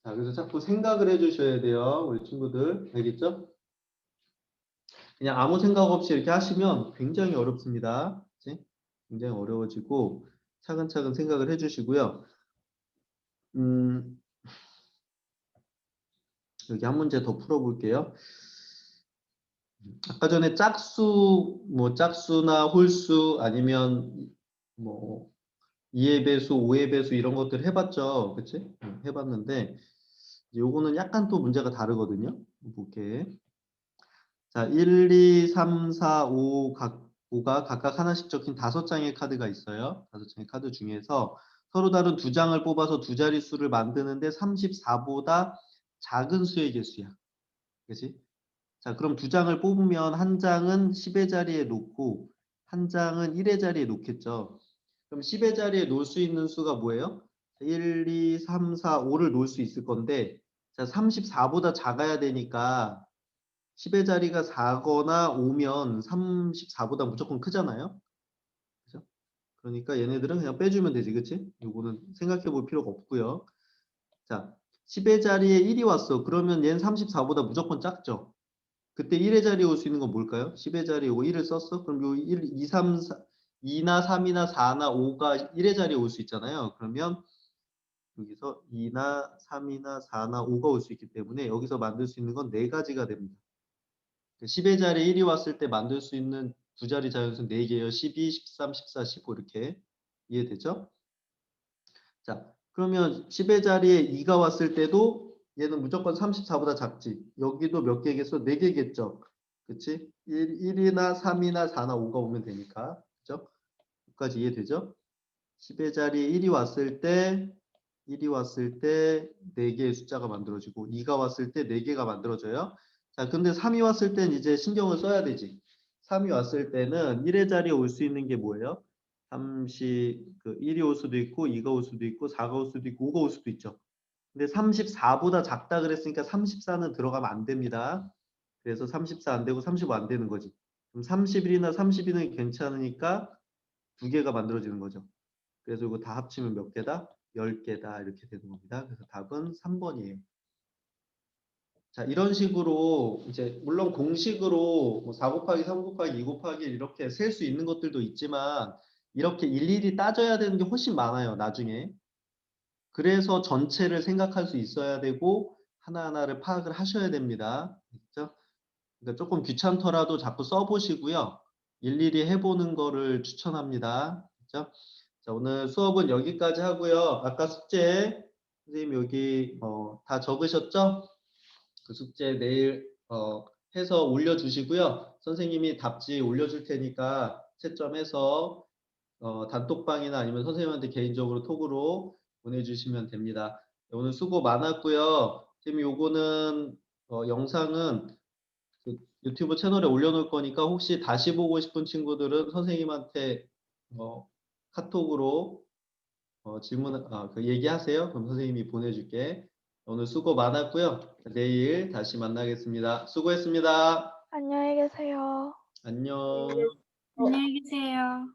자, 그래서 자꾸 생각을 해주셔야 돼요. 우리 친구들. 알겠죠? 그냥 아무 생각 없이 이렇게 하시면 굉장히 어렵습니다. 그치? 굉장히 어려워지고 차근차근 생각을 해주시고요. 여기 한 문제 더 풀어볼게요. 아까 전에 짝수, 뭐 짝수나 홀수 아니면 뭐 2의 배수, 5의 배수 이런 것들 해봤죠. 그치? 해봤는데 요거는 약간 또 문제가 다르거든요. 볼게. 자, 1, 2, 3, 4, 5가 각각 하나씩 적힌 5장의 카드가 있어요. 5장의 카드 중에서 서로 다른 2장을 뽑아서 두 자릿수를 만드는데 34보다 작은 수의 개수야. 그치? 자, 그럼 2장을 뽑으면 한 장은 10의 자리에 놓고 한 장은 1의 자리에 놓겠죠. 그럼 10의 자리에 놓을 수 있는 수가 뭐예요? 1, 2, 3, 4, 5를 놓을 수 있을 건데 자, 34보다 작아야 되니까 10의 자리가 4거나 5면 34보다 무조건 크잖아요. 그죠? 그러니까 얘네들은 그냥 빼주면 되지. 그치? 요거는 생각해 볼 필요가 없고요. 자, 10의 자리에 1이 왔어. 그러면 얘는 34보다 무조건 작죠. 그때 1의 자리에 올 수 있는 건 뭘까요? 10의 자리에 오고 1을 썼어? 그럼 요 1, 2, 3, 4, 2나 3이나 4나 5가 1의 자리에 올 수 있잖아요. 그러면 여기서 2나 3이나 4나 5가 올 수 있기 때문에 여기서 만들 수 있는 건 4가지가 됩니다. 10의 자리에 1이 왔을 때 만들 수 있는 두 자리 자연수 4개예요. 12, 13, 14, 15 이렇게 이해되죠? 자, 그러면 10의 자리에 2가 왔을 때도 얘는 무조건 34보다 작지. 여기도 몇 개겠어? 4개겠죠. 그치? 1이나 3이나 4나 5가 오면 되니까. 그죠? 여기까지 이해되죠? 10의 자리에 1이 왔을 때 4개의 숫자가 만들어지고 2가 왔을 때 4개가 만들어져요. 자, 근데 3이 왔을 땐 이제 신경을 써야 되지. 3이 왔을 때는 1의 자리에 올 수 있는 게 뭐예요? 1이 올 수도 있고 2가 올 수도 있고 4가 올 수도 있고 5가 올 수도 있죠. 근데 34보다 작다 그랬으니까 34는 들어가면 안 됩니다. 그래서 34 안 되고 35 안 되는 거지. 그럼 31이나 32는 괜찮으니까 2개가 만들어지는 거죠. 그래서 이거 다 합치면 몇 개다? 10개다 이렇게 되는 겁니다. 그래서 답은 3번이에요. 자, 이런 식으로 이제 물론 공식으로 뭐 4 곱하기 3 곱하기 2 곱하기 이렇게 셀 수 있는 것들도 있지만 이렇게 일일이 따져야 되는 게 훨씬 많아요, 나중에. 그래서 전체를 생각할 수 있어야 되고 하나하나를 파악을 하셔야 됩니다. 그렇죠? 그러니까 조금 귀찮더라도 자꾸 써보시고요. 일일이 해보는 거를 추천합니다. 그렇죠? 자, 오늘 수업은 여기까지 하고요. 아까 숙제 선생님 여기 다 적으셨죠? 그 숙제 내일 해서 올려주시고요. 선생님이 답지 올려줄 테니까 채점해서 단톡방이나 아니면 선생님한테 개인적으로 톡으로 보내주시면 됩니다. 오늘 수고 많았고요. 지금 요거는 영상은 그 유튜브 채널에 올려놓을 거니까 혹시 다시 보고 싶은 친구들은 선생님한테 카톡으로 그 얘기하세요. 그럼 선생님이 보내줄게. 오늘 수고 많았고요. 내일 다시 만나겠습니다. 수고했습니다.
안녕히 계세요.
안녕.
안녕히 계세요.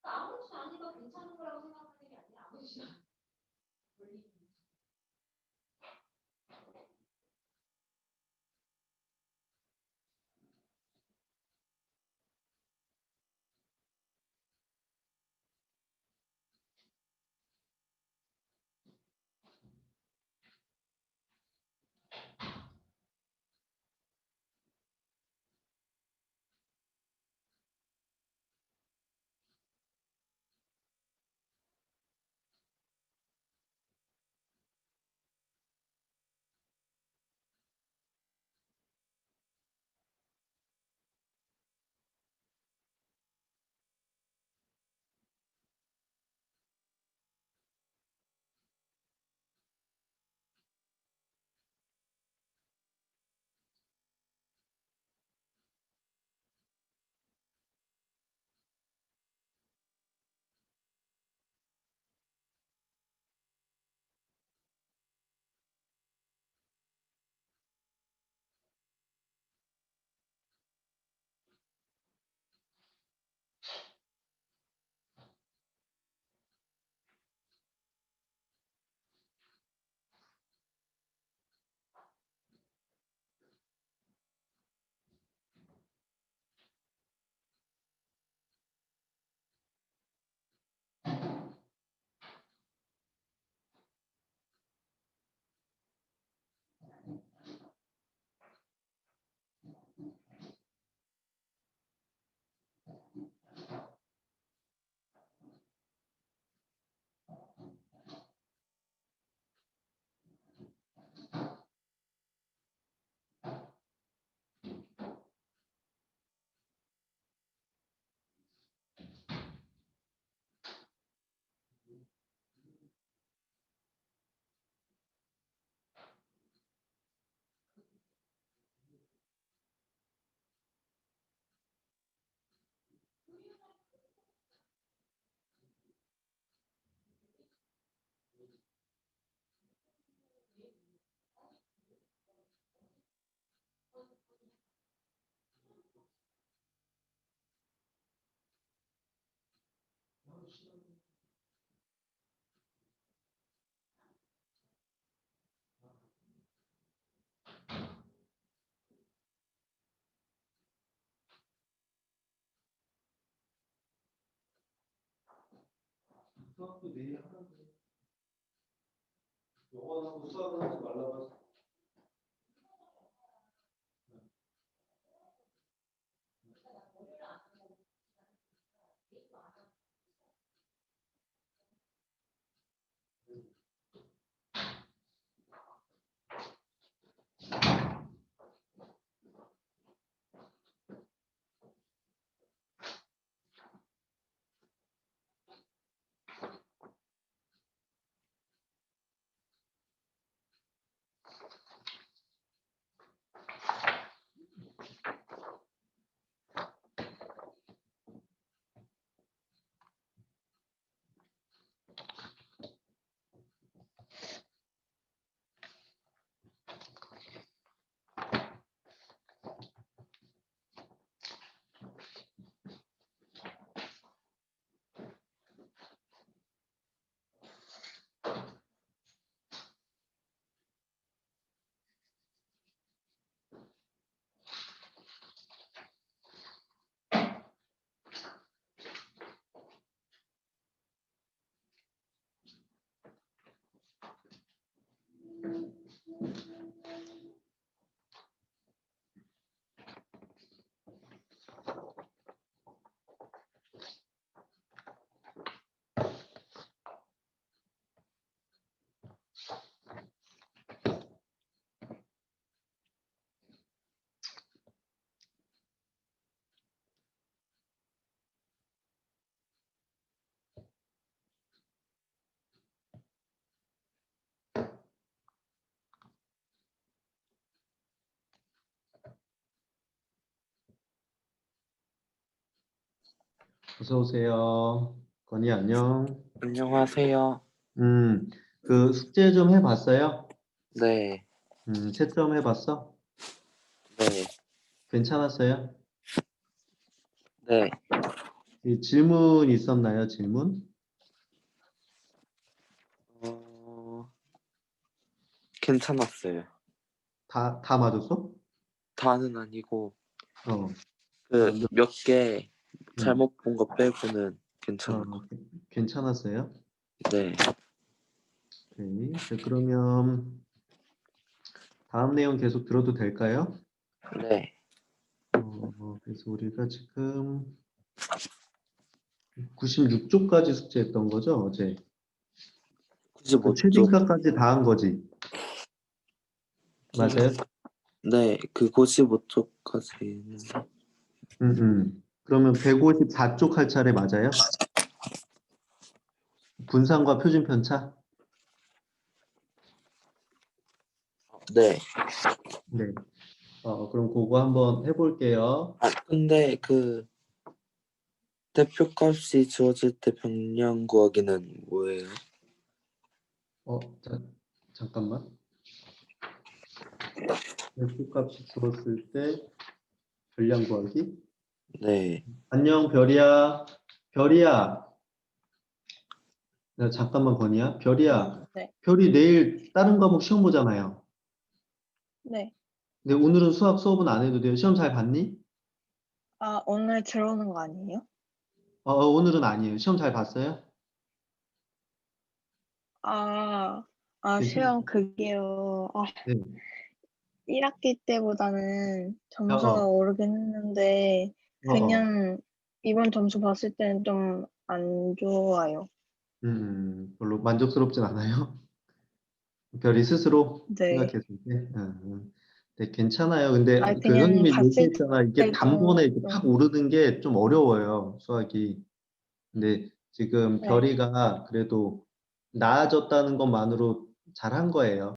아무렇지도 않으니까 괜찮은 거라고 생각하는 게 아니라 아무렇지도 않
수학도 내일 하라고. 영어하고 수학은 하지 말라고. 어서 오세요. 건희 안녕.
안녕하세요.
그 숙제 좀 해봤어요?
네,
채점 해봤어?
네,
괜찮았어요?
네.
이 질문 있었나요? 질문?
괜찮았어요.
다 맞았어?
다는 아니고,
어,
몇 개
음,
잘못 본 거 빼고는 괜찮은 거.
괜찮았어요?
네,
오케이. 자, 그러면 다음 내용 계속 들어도 될까요?
네,
그래서 우리가 지금 96쪽까지 숙제했던 거죠, 어제?
굳이
그
못 줘.
최빈가까지 다 한 거지? 맞아요?
네, 그 55쪽까지는.
그러면 154쪽 할 차례 맞아요? 분산과 표준 편차?
네.
네. 그럼 그거 한번 해볼게요.
근데 대표값이 주어질 때 변량 구하기는 뭐예요?
잠깐만. 대표값이 주었을 때 별량 구하기?
네,
안녕, 별이야. 별이야. 잠깐만, 건이야. 별이야.
네.
별이 내일 다른 과목 시험 보잖아요.
네.
근데 오늘은 수업은 안 해도 돼요. 시험 잘 봤니?
아, 오늘 들어오는 거 아니에요?
오늘은 아니에요. 시험 잘 봤어요? 괜찮-
시험 그게요.
네.
1학기 때보다는
어,
점수가
어,
오르긴 했는데,
어, 어.
그냥 이번 점수 봤을 때는 좀 안 좋아요.
별로 만족스럽진 않아요. 별이 스스로
네.
생각했을 때. 네, 괜찮아요. 근데 그
그냥
선생님이
봤을
얘기했잖아. 이게
때
단번에 이렇게 팍 오르는 게 좀 어려워요, 수학이. 근데 지금
네.
별이가 그래도 나아졌다는 것만으로 잘한 거예요.